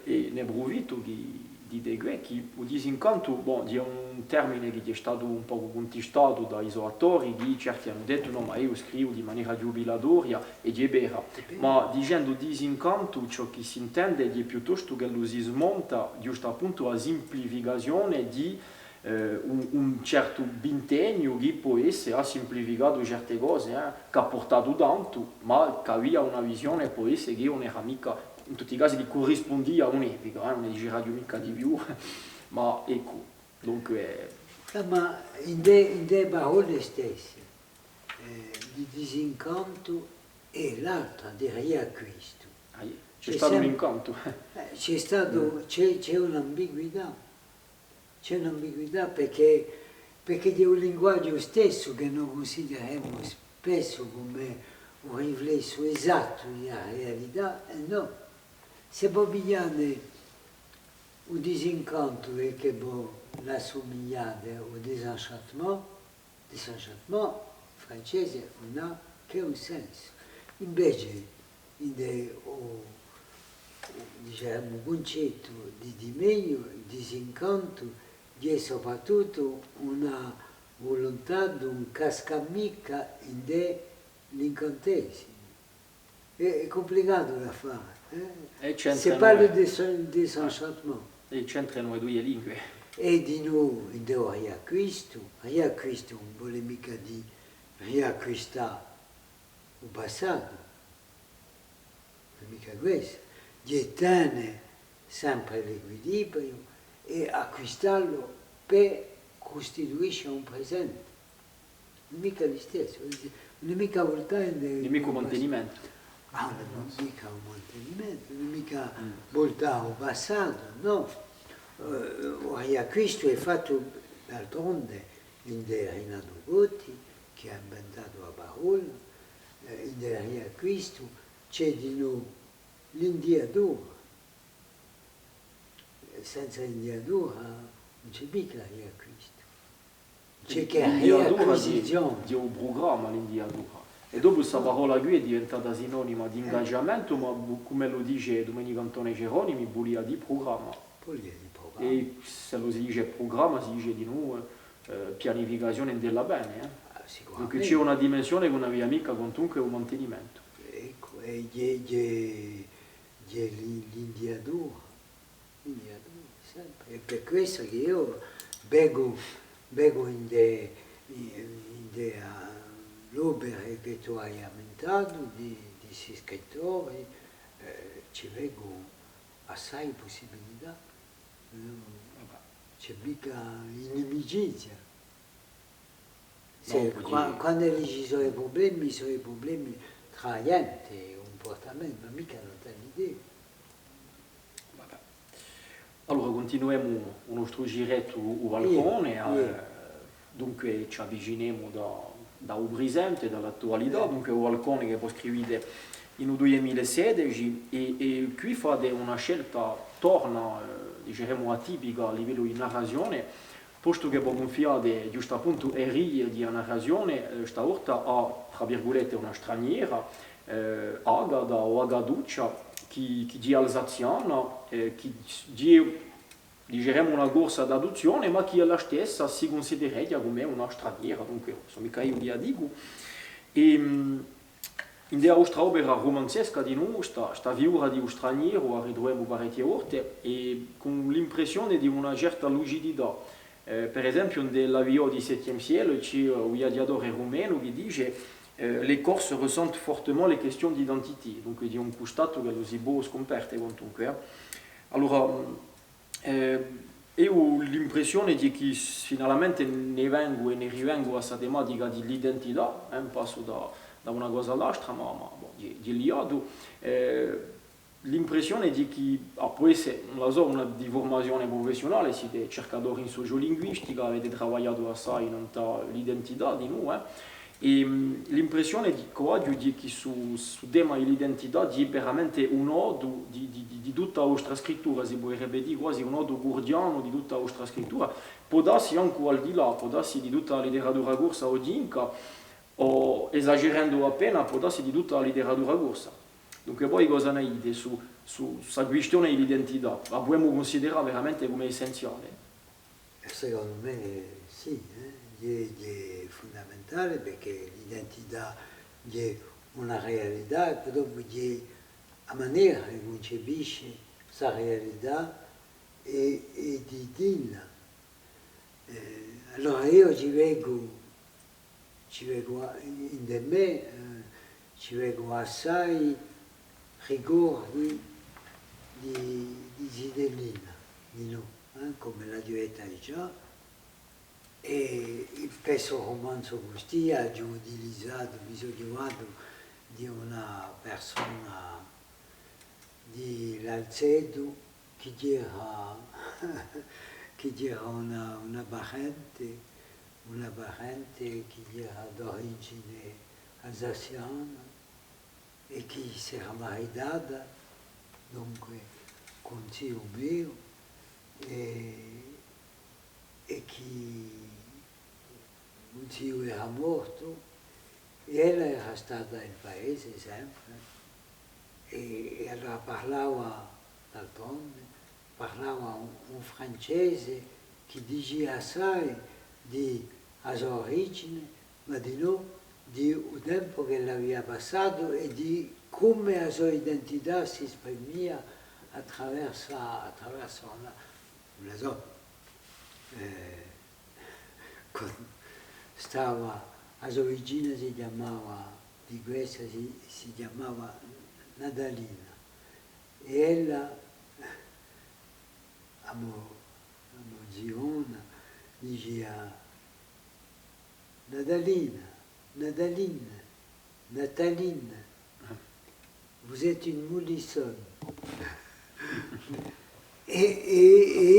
E ne approfitto di dire che il disincanto è un termine che è stato un po' contestato dai autori, che certi hanno detto no, ma io scrivo di maniera giubilatoria e è vero, ma dicendo disincanto ciò che si intende è piuttosto che lo si smonta giusto appunto la semplificazione di un certo impegno che può essere, ha semplificato certe cose, che ha portato tanto, ma che aveva una visione può essere che non era mica, in tutti i casi, di corrispondia a un'epica, non è girato mica di più, ma ecco, dunque... Ma in dei parole stesse, di disincanto e l'altra di riacquisto. C'è stato un incanto. C'è un'ambiguità perché è un linguaggio stesso che noi consideriamo spesso come un riflesso esatto della realtà, e no. Se vogliamo un disincanto e che la somigliade o disenchantement francese non ha che un senso. Invece, diciamo, concetto di meglio, il disincanto, è soprattutto una volontà di un cascamica in l'incantesimo. È complicato da fare. Se parla di disenchantement. E c'entrano le due lingue. E di nuovo in riacquisto non vuole mica di riacquistare il passato, non è mica questo, di tenere sempre l'equilibrio e acquistarlo per costituire un presente, non è mica lo stesso, non è mica voltare non è mica un mantenimento. Non è mica un mantenimento, non è mica voltare al passato, no. Il riacquisto è fatto d'altronde in Renato Gotti, che ha inventato la parola, in riacquisto c'è di nuovo l'indiatura. Senza l'indiatura non c'è mica riacquisto. C'è che riacquisizione. Di un programma l'indiatura. E dopo questa parola qui è diventata sinonima di ingaggiamento, ma come lo dice Domenico Antone Geronimi, vuol dire programma. E se lo si dice programma, si dice di nuovo pianificazione della bene. Perché c'è una dimensione che non aveva mica comunque un mantenimento. Ecco, e l'indiatura, sempre. È per questo che io vengo in l'opera che tu hai aumentato di questi scrittori, ci vengo assai possibilità. C'è mica inimicizia. Quando ci sono i problemi tra gente e comportamento, ma mica non te l'idea. Allora continuiamo il nostro giretto al balcone, dunque ci avviciniamo da un presente, dall'attualità, dunque un balcone che può scrivere in 2016 e qui fate una scelta torna, diciamo, atipica a livello di narrazione, posto che può confiare giusto appunto righe di narrazione, stavolta a, tra virgolette, una straniera, Agada o Agaduccia, che è alsaziana, che diciamo una corsa d'adozione, ma che la stessa si considera come una straniera, dunque sono mica io che dico. In der opera romanzesca di noi, sta figura di un straniero, arriviamo parecchie volte, e con l'impressione di una certa lucidità. Per esempio, nell'avvio di Septième Ciel, c'è un viaggiatore rumeno che dice les Corses ressentent fortement les questions d'identité, donc di un costato che lo si può scomparre comunque. Allora, io ho l'impressione di che finalmente ne vengo e ne rivengo a questa tematica dell'identità, passo da una cosa all'altra, ma di liado. L'impressione di che può essere, non so, una di formazione professionale, siete cercatori in sociolinguistica, avete lavorato assai l'identità di noi, e l'impressione di che su tema dell'identità è veramente un nodo di tutta la vostra scrittura, si può ripetere quasi un nodo gordiano di tutta la vostra scrittura, può darsi anche al di là, può darsi di tutta la letteratura corsa odinca, o esagerando appena, può darsi di tutta la letteratura corsa. Dunque poi cosa ne dite su questa questione dell'identità? La possiamo considerare veramente come essenziale? Secondo me sì, è fondamentale perché l'identità è una realtà e dopo è la maniera che concepisce questa realtà e di dirla. Allora io ci vengo in de me, ci vengo assai ricordi di Zidellina, di noi, come la diventa già, e il peso romanzo così ha già utilizzato, bisognato di una persona di l'Alcedo che era, che era una parente che era d'origine alsaciana e che si era mariata dunque con zio mio e che un zio era morto e ella era stata in paese sempre e allora parlava d'altronde, parlava un francese che diceva assai di sua origine, ma di no, di un tempo che l'aveva passato e di come la sua identità si esprimeva attraverso una donna. Stava a sua vicina si chiamava, di questa si chiamava Nadalina e ella a Ziona diceva Nadalina, Nadaline, Nataline, vous êtes une moulissonne. E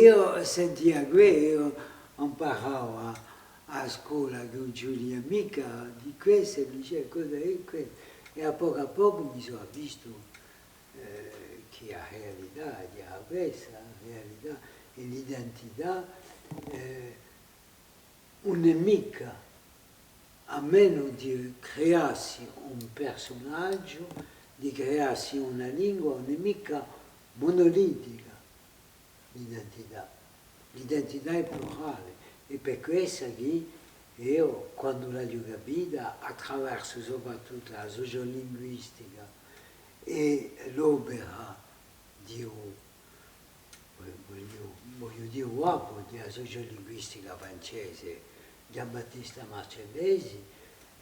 io sentivo io imparavo a scuola con Giulia mica di questo e dicevo cosa è questo e a poco mi sono visto che la realtà era questa, la realtà e l'identità un'amica a meno di crearsi un personaggio, di crearsi una lingua, un'amica monolitica, l'identità. L'identità è plurale e per questo che io, quando l'ho capita, attraverso soprattutto la sociolinguistica e l'opera di voglio dire uomo della sociolinguistica francese, Giambattista Marcellesi,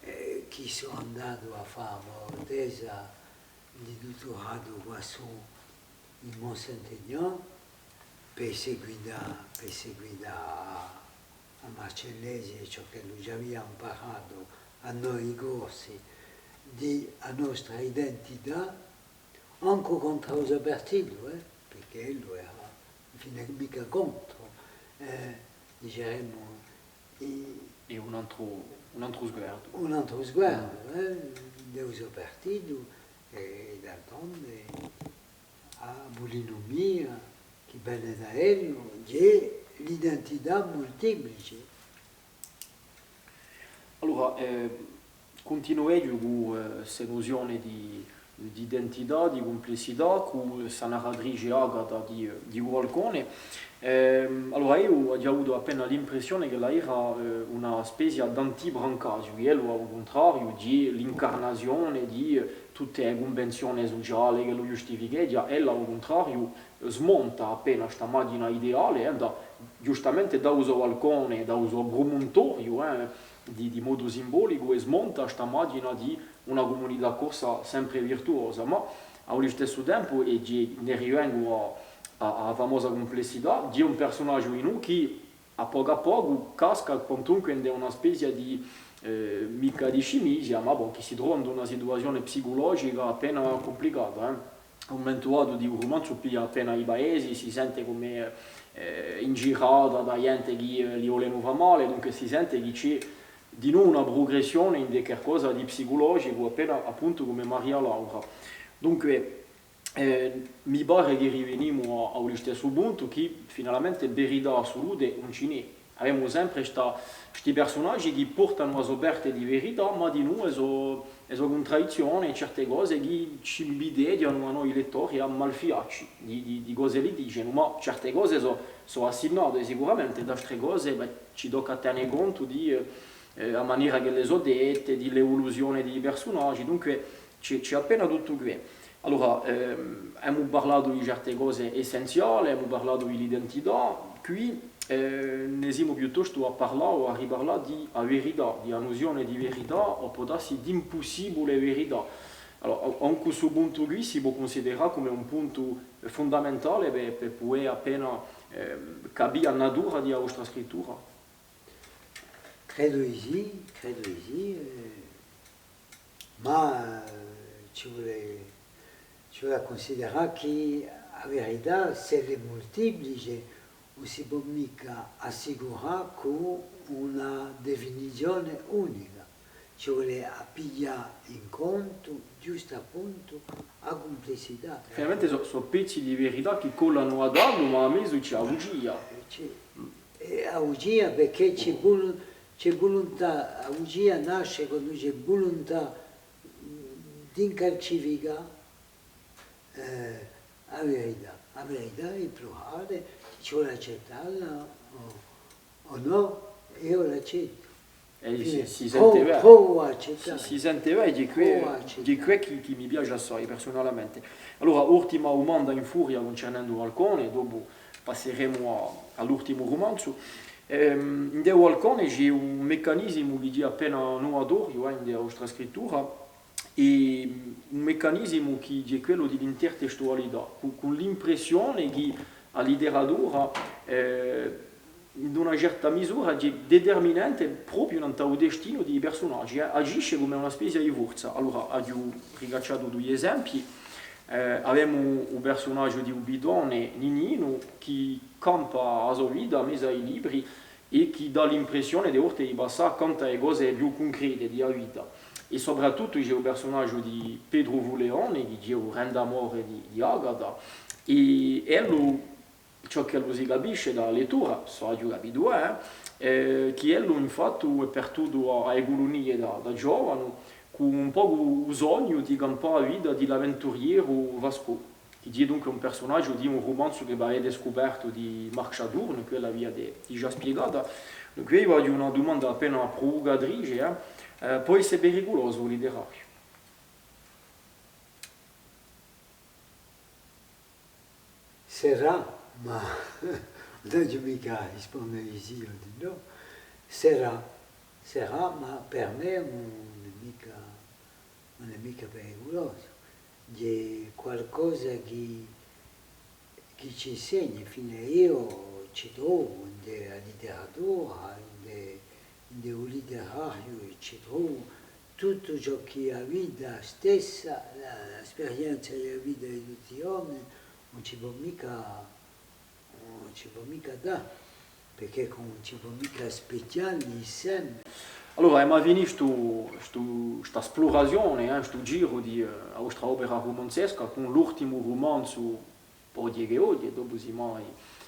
che sono andato a fare una tesi di dottorato qua su in Mont Saint-Aignan per seguire a Marcellesi ciò che lui già aveva imparato a noi i corsi a nostra identità, anche contro il partito, perché lui era fine mica contro, diciamo. E un altro sguardo. Un altro sguardo, del suo partito e d'altronde a Mulino Mia, che bene da lui, c'è l'identità molteplice. Allora, continuiamo con questa nozione di identità, di complessità, con questa narratrice Agata di Walcone. Allora io ho avuto appena l'impressione che lei era una specie d'antibrancasio, che lo al contrario di l'incarnazione di tutte le convenzioni sociali che lo giustificano, ella al contrario smonta appena questa macchina ideale, giustamente da uso Walcone, da uso promontorio di modo simbolico e smonta questa macchina di una comunità corsa sempre virtuosa, ma allo stesso tempo e ne rivengo a famosa complessità di un personaggio in che a poco casca al punto che è una specie di mica di scimmia, ma che si trova in una situazione psicologica appena complicata. A un momento dato di un romanzo piglia appena i paesi, si sente come ingirata da gente che gli vogliono fare male, dunque si sente che c'è di nuovo una progressione in qualcosa di psicologico, appena appunto come Maria Laura. Dunque, mi pare che riveniamo allo stesso punto che finalmente verità assoluta non ce n'è. Abbiamo sempre questi personaggi che portano a scoperte di verità, ma di noi sono contraddizioni, certe cose che ci invidiano a noi lettori a malfiarci di cose che dicono, ma certe cose sono assegnate sicuramente, da altre cose ci tocca tenere conto di la maniera che le sono dette, dell'evoluzione dei personaggi, dunque c'è appena tutto qui. Allora, abbiamo parlato di certe cose essenziali, abbiamo parlato dell'identità, qui ne siamo piuttosto a parlare o a riparlare di verità, di una nozione di verità o può darsi di impossibile verità. Allora, anche questo punto qui si può considerare come un punto fondamentale per poter appena capire la natura della vostra scrittura. Credo di sì, ma ci vuole considerare che la verità, se è molteplice, non si può mica assicurare con una definizione unica. Ci vuole pigliare in conto, giusto appunto, la complessità. Finalmente sono pezzi di verità che collano ad altro, ma a me c'è la bugia. La bugia perché c'è volontà, la bugia nasce quando c'è volontà di incalcificare la verità. La verità è plurale, ci vuole accettarla o no, io l'accetto. Si sente bene, di quel che mi piace assai personalmente. Allora, ultima domanda in furia concernendo Walcone, dopo passeremo all'ultimo romanzo. In Walcone c'è un meccanismo che è appena nuovo nella vostra scrittura, e un meccanismo che è quello dell'intertestualità, con l'impressione che la letteratura in una certa misura è determinante proprio nel destino dei personaggi, agisce come una specie di forza. Allora, ho ricacciato due esempi. Abbiamo un personaggio di Ubidone, Ninino, che campa la sua vita messa ai libri e che dà l'impressione di passare accanto alle cose più concrete della vita. E soprattutto c'è un personaggio di Pedro Vuleone, che è un rendamore di Agatha, e ciò che lo si capisce dalla lettura, so che capito che ello infatti è perduto alle colonie da giovane, con un po' il sogno di campare la vita dell'avventuriero Vasco, che è dunque un personaggio di un romanzo che va essere scoperto di Marc Chadurne, quella via di già spiegata. Dunque io voglio una domanda appena provocatrice, può essere pericoloso il letterario. Sarà, ma non c'è mica rispondere sì o di no, sarà, ma per me non è mica pericoloso. È qualcosa che ci insegna, fino io ci trovo nella letteratura, nel letterario, ci trovo tutto ciò che è la vita stessa, l'esperienza della vita di tutti gli uomini, non ci può mica dare, perché non ci può mica specchiarli sempre. Allora, ma finito questa esplorazione, questo giro di nostra opera romanzesca con l'ultimo romanzo oggi che oggi, dopo si mai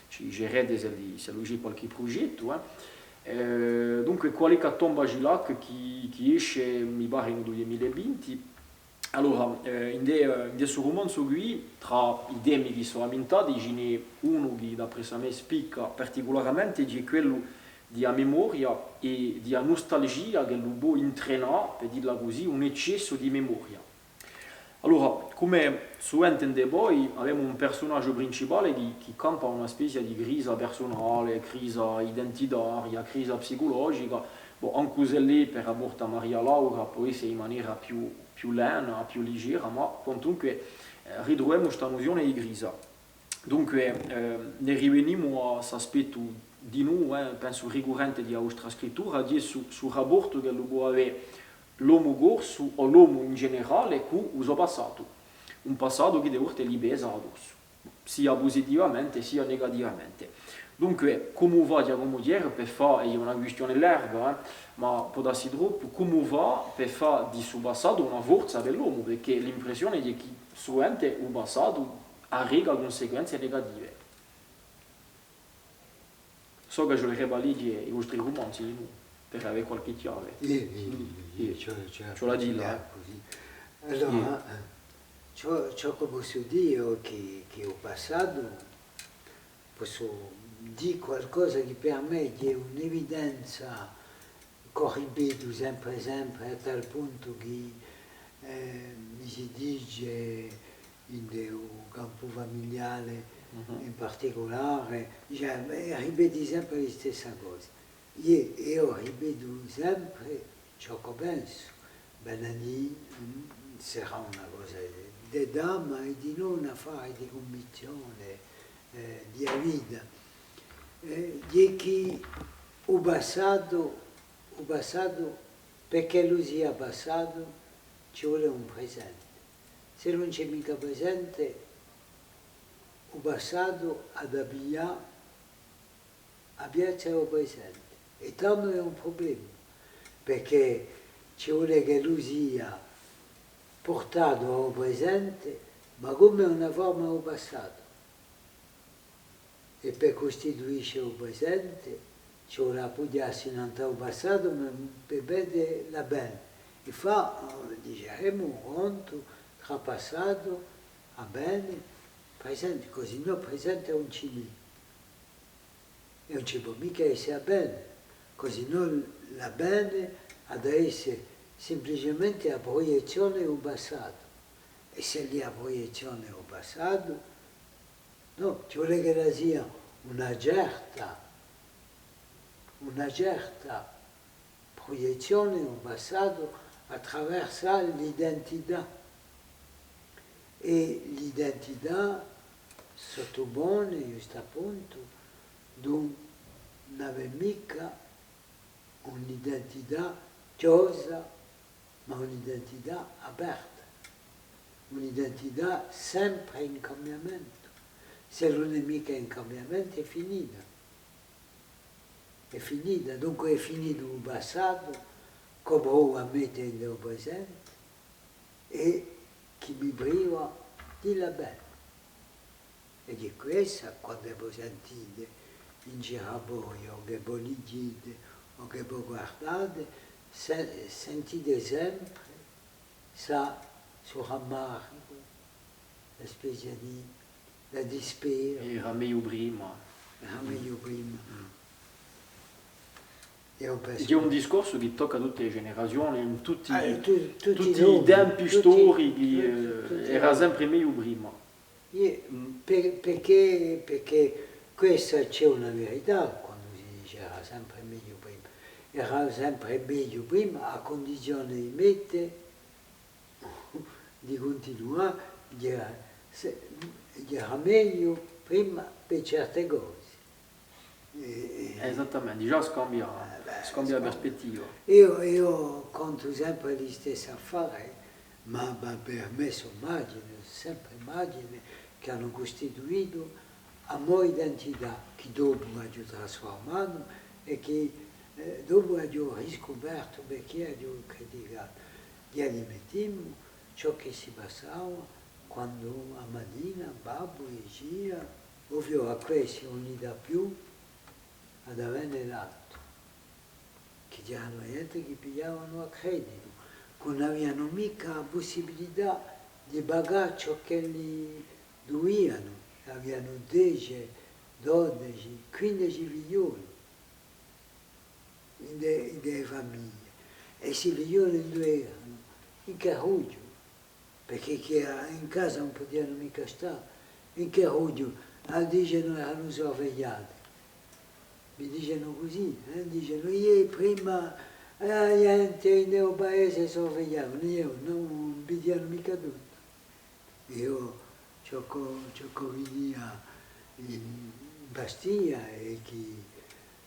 ci gerede se lo c'è qualche progetto. Dunque, quale catomba Gilac che esce, mi pare, nel 2020. Allora, in questo romanzo qui, tra i temi che sono ambientati, ce n'è uno che da presso a me spicca particolarmente, che è quello di memoria e di nostalgia che lo può intrenare, per dirla così, un eccesso di memoria. Allora, come suentende poi, abbiamo un personaggio principale che campa una specie di crisi personale, crisi identitaria, crisi psicologica, anche se lì per rapporto a Maria Laura può essere in maniera più lenta, più leggera, ma comunque ritroviamo questa nozione di crisi. Dunque, ne riveniamo a questo aspetto di noi, penso ricorrente della vostra scrittura, di sul rapporto che può avere l'uomo corso o l'uomo in generale con il suo passato. Un passato che deve essere liberato addosso, sia positivamente sia negativamente. Dunque, come va come dire per fare, è una questione larga, ma può darsi troppo, come va per fare di suo passato una forza per l'uomo, perché l'impressione è che sovente il passato arrega conseguenze negative. So che vorrei leggere i vostri romanzi per avere qualche chiave. Ce la di là. Allora, ciò che posso dire che ho passato, posso dire qualcosa che per me è un'evidenza che ripeto sempre a tal punto che mi si dice in campo familiare in particolare, ripeti sempre la stessa cosa. Io ripeto sempre ciò che penso, venerdì sarà una cosa di dama e di non fare di convinzione, di vita. Di chi il passato, perché lui sia passato, ci vuole un presente. Se non c'è mica presente, il passato ad abbiare a piacere il presente. E tanto è un problema, perché ci vuole che lui sia portato al presente, ma come una forma del passato. E per costituirci il presente ci vuole appoggiarsi in il passato, ma per vedere la bene. E fa, diciamo, un conto tra passato a bene, presente, così no, presente è un cibo. E non ci può mica essere bene, così non la bene ad essere semplicemente la proiezione del passato. E se lì la proiezione del passato, no, ci vuole che la sia una certa proiezione del passato attraverso l'identità. E l'identità sottopone, giusto appunto, non aveva mica un'identità chiusa, ma un'identità aperta, un'identità sempre in cambiamento. Se non è mica in cambiamento è finita. È finita, dunque è finito il passato, come ora mettere nel presente, e chi mi priva di la bene. E di questa, quando voi sentite in giro a voi, o che voi leggete, o che voi guardate, sentite sempre sul rammarico, la specie di dispero. Era meglio prima. Era meglio prima. È un discorso che tocca tutte le generazioni, in tutti i tempi storici, era sempre meglio prima. Perché questa c'è una verità quando si dice era sempre meglio prima. Era sempre meglio prima a condizione di mettere, di continuare, era meglio prima per certe cose. Esattamente, già scambia la prospettiva. Io conto sempre gli stessi affari, ma per me sono sempre immagini che hanno costituito a mia identità, che dopo ho trasformato e che dopo ho riscoperto perché ho criticato. Gli alimentimmo ciò che si passava quando a Madina, babbo e zia, ovvio a questi non da più, ad avere l'altro, che c'erano gente che pigliavano a credito, non avevano mica la possibilità di pagare ciò che gli dovevano, avevano 10, 12, 15 figlioli delle famiglie, e questi figlioli dove erano? In Carruggio, perché in casa non potevano mica stare, in Carruggio, al dicono erano sorvegliati. Mi dicono così, dicono io prima la gente nel paese sorvegliavano, io non pigliano mica tutto. Io ciò che veniva in Bastia e che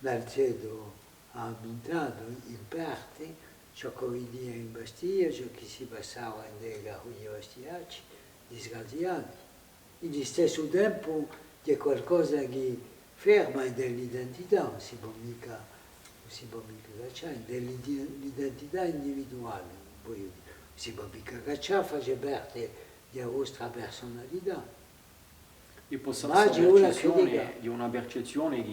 Narcedo ha abitato in parte, ciò che veniva in Bastia, ciò che si passava nelle garuglie bastiaci, disgraziati. Allo stesso tempo c'è qualcosa che ferma dell'identità, non si può mica cacciare, dell'identità individuale, poi non si può mica cacciare, fa parte della vostra personalità. E di una percezione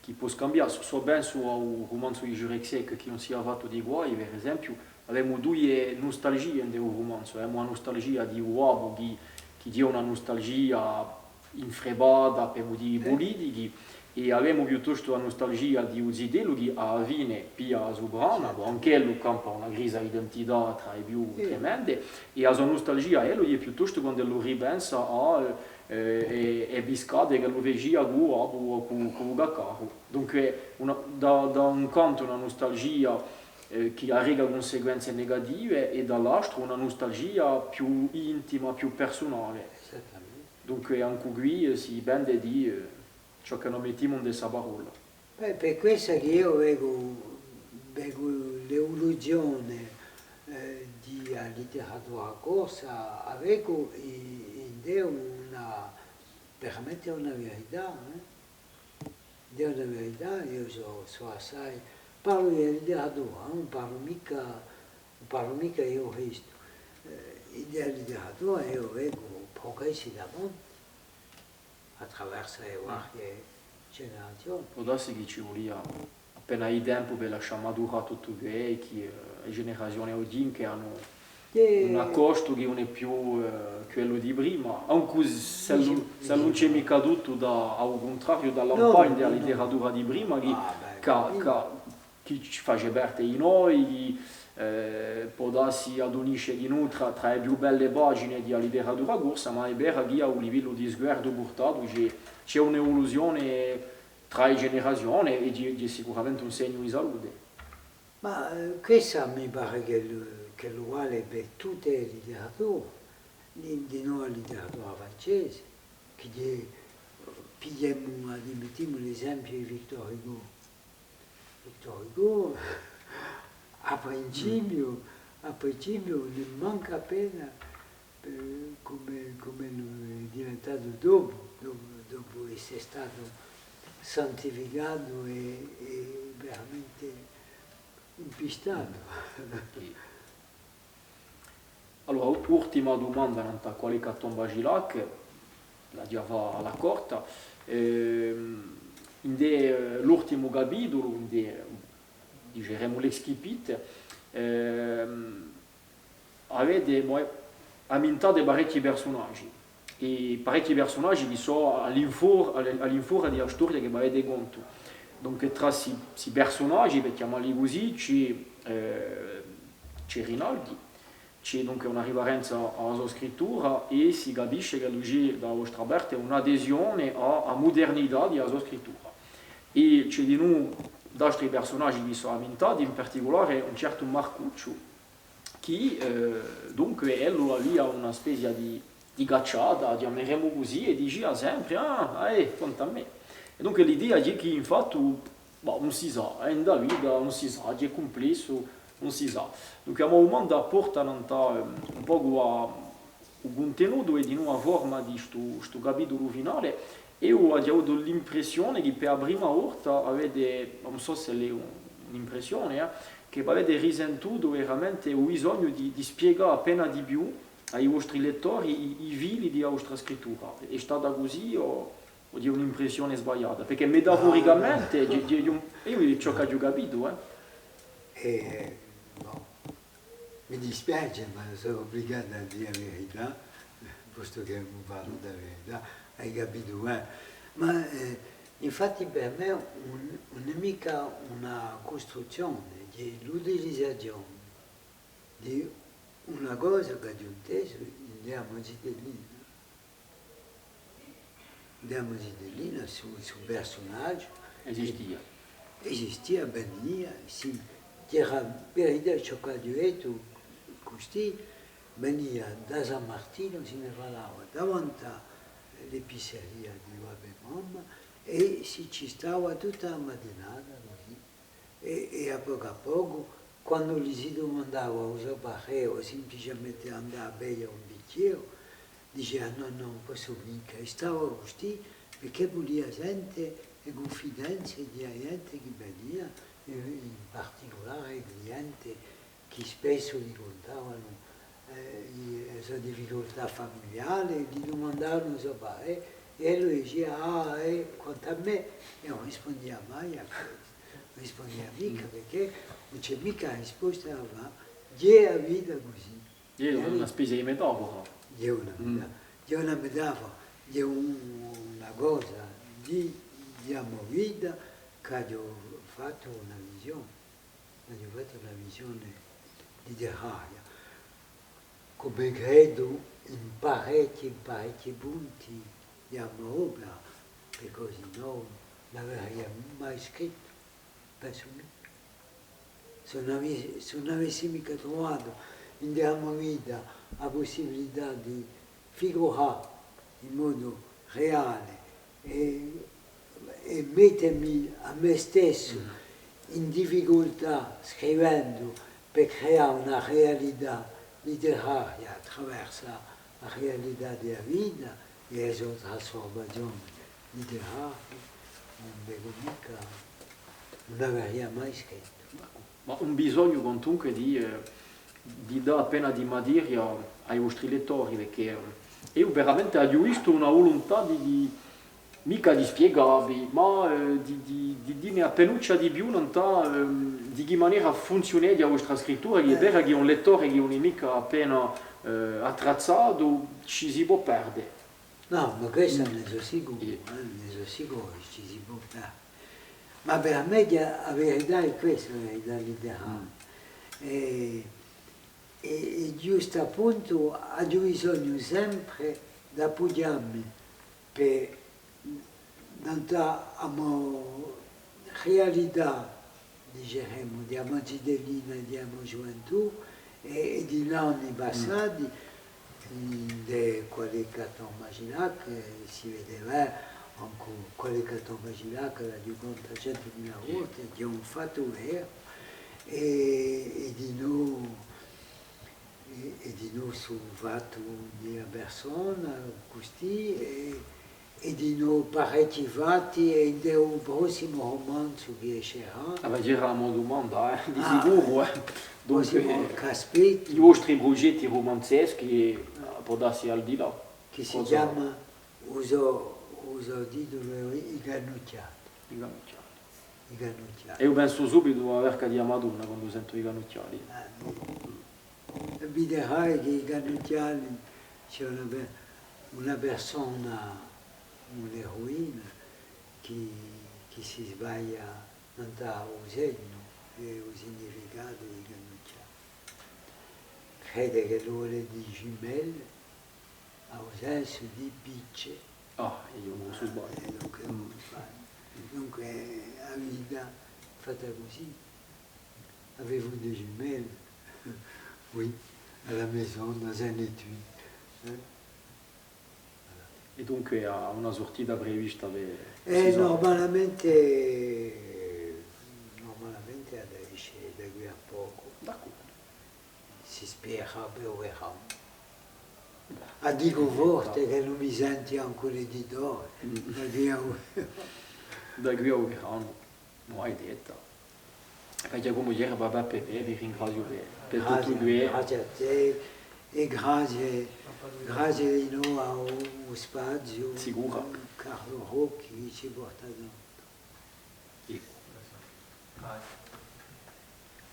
che può scambiare. So penso al romanzo di Jurek Sek che non sia fatto di guai, per esempio, abbiamo due nostalgie nel romanzo, abbiamo una nostalgia di uomo che è una nostalgia infrebata per motivi politici, e avevamo piuttosto la nostalgia di un zitello che a Vine pia a Zubrana, anche lui campa una grisa identità tra i più tremende, e a sua nostalgia è piuttosto quando lo ripensa a biscate che lo vegia con Gacaro. Dunque da un canto una nostalgia che arrega conseguenze negative e dall'altro una nostalgia più intima, più personale. Dunque anche qui si bende di ciò che non mettiamo in questa parola. Per questo che io vedo l'evoluzione di letteratura corsa, avevo in Dio veramente una verità. Dio una verità, io so assai, parlo di letteratura, non parlo mica io Cristo. In letteratura io vedo progressi davanti attraverso le varie generazioni. Può darsi che ci voleva appena il tempo per lasciare maturare tutto che le generazioni oggi che hanno un costo che non è più quello di prima, anche se non c'è mica tutto al contrario dall'ampagna della letteratura di prima che ci face parte di noi, può darsi ad unisce di noi tra le più belle pagine della letteratura corsa, ma è vero che a un livello di sguardo portato c'è un'evoluzione tra le generazioni e c'è sicuramente un segno di salute. Ma questa mi pare che lo vale per tutte le letterature, di noi la letteratura francese, che mettiamo l'esempio di Victor Hugo. Victor Hugo a principio ne manca appena come lui è diventato dopo essere stato santificato e veramente impistato. Allora, ultima domanda a quale Caton Gilac, la diava alla corta. L'ultimo capitolo, diremo l'excipit, avete ambientato parecchi personaggi. E parecchi personaggi che sono all'infuori della storia che avete conto. Dunque tra questi personaggi, per chiamarli così, c'è Rinaldi, c'è dunque una riverenza alla sua scrittura e si capisce che lui da vostra parte un'adesione alla modernità della sua scrittura. E c'è di noi altri personaggi che sono ambientati, in particolare un certo Marcuccio, che dunque aveva una specie di gacciata, chiameremo così, e diceva sempre, conta a me. E dunque l'idea è che infatti non si sa, è nella vita non si sa, è complesso, non si sa. Dunque a un momento apporta un po' il contenuto e di nuova forma di questo capitolo finale e io ho avuto l'impressione che per la prima volta avete, non so se è un'impressione, che avete risentito veramente il bisogno di spiegare appena di più ai vostri lettori i vili della vostra scrittura. È stata così o di un'impressione sbagliata? Perché metaforicamente io ciò che ho capito. No. Mi dispiace, ma sono obbligato a dire la verità, posto che non parlo della verità, hai capito? Ma infatti per me non è mica una costruzione, di l'utilizzazione di una cosa che di un testo andiamo zitellina sul personaggio. Esistia, venia, sì. Era per dire ciò che ho detto, così, venia da San Martino, se ne parlava davanti all'epizzeria di Vabbè Mamma e ci stava tutta la mattinata così. E a poco, quando gli si domandava cosa fare o semplicemente andare a bere un bicchiere, diceva no, non posso mica. E stava così perché voleva sentire le confidenze di gente che veniva, in particolare i clienti che spesso gli contavano le sue difficoltà familiari, gli domandavano cosa fare e lui diceva quanto a me, e non rispondeva mai a questo. Non rispondeva mica perché non c'è mica risposta a fare, è la vita così. È una specie di metafora. È una metafora, è una cosa di diamo vita, che ho fatto una visione, ho fatto la visione letteraria, come credo in parecchi punti diamo opera, perché se no non l'avrei mai scritto, penso me. Se non avessi mica trovato in Diamo Vita la possibilità di figurare in modo reale e mettermi a me stesso in difficoltà scrivendo per creare una realtà letteraria attraverso la realtà della vita e le sue trasformazioni letterarie, non avrei mai scritto. Ma un bisogno comunque di dare appena di materia ai vostri lettori, perché io veramente ho visto una volontà mica di spiegarvi, ma di dirne appenuccia di più, di che maniera funziona la vostra scrittura, che è vero che un lettore che non è mica appena attrezzato ci si può perdere. No, ma questo ne sono sicuro, ci si può perdere. Ma per me la verità è questa, la verità letteraria. E giusto appunto ho bisogno sempre di appoggiarmi per dare a realtà, diciamo, di cittadina, di gioventù e di anni passati, di quelli che ho immaginato, che si vedeva anche quelli che ho immaginato, che l'ho contato 100.000 volte, di un fatto vero, e di noi sul fatto della persona, così, e di noi parecchi fatti e del prossimo romanzo che escerà. Va dire la mia domanda, di sicuro. Prossimo caspetto. I vostri progetti romanzeschi può darsi al di là. Che si chiama, uso il titolo, I Gannucciati. I Gannucciali. I Gannucciali. E io penso subito alla verca di Madonna quando sento I Gannucciali. Vedrai che i Gannucciali c'è una persona, un'eroina, che si sbaglia non dà un segno e un significato di Gannucciali. Crede che l'ore di Gimel ha un senso di picce. Ah, io non so sbaglio. Dunque la vita fatta così. Avevo dei gemelli, oui, à la maison, dans un étui. E dunque ha una sortita prevista per... Normalmente esce da qui a poco. D'accordo. Si spera per verrà. A dico forte che non mi senti ancora di d'oro. Da qui a verrà, non hai detto. Perché come dire, papà Pepe, vi ringrazio per tutto il due. Grazie a te e grazie di nuovo allo spazio. Sicuro. Carlo Rocchi ci porta da. Grazie.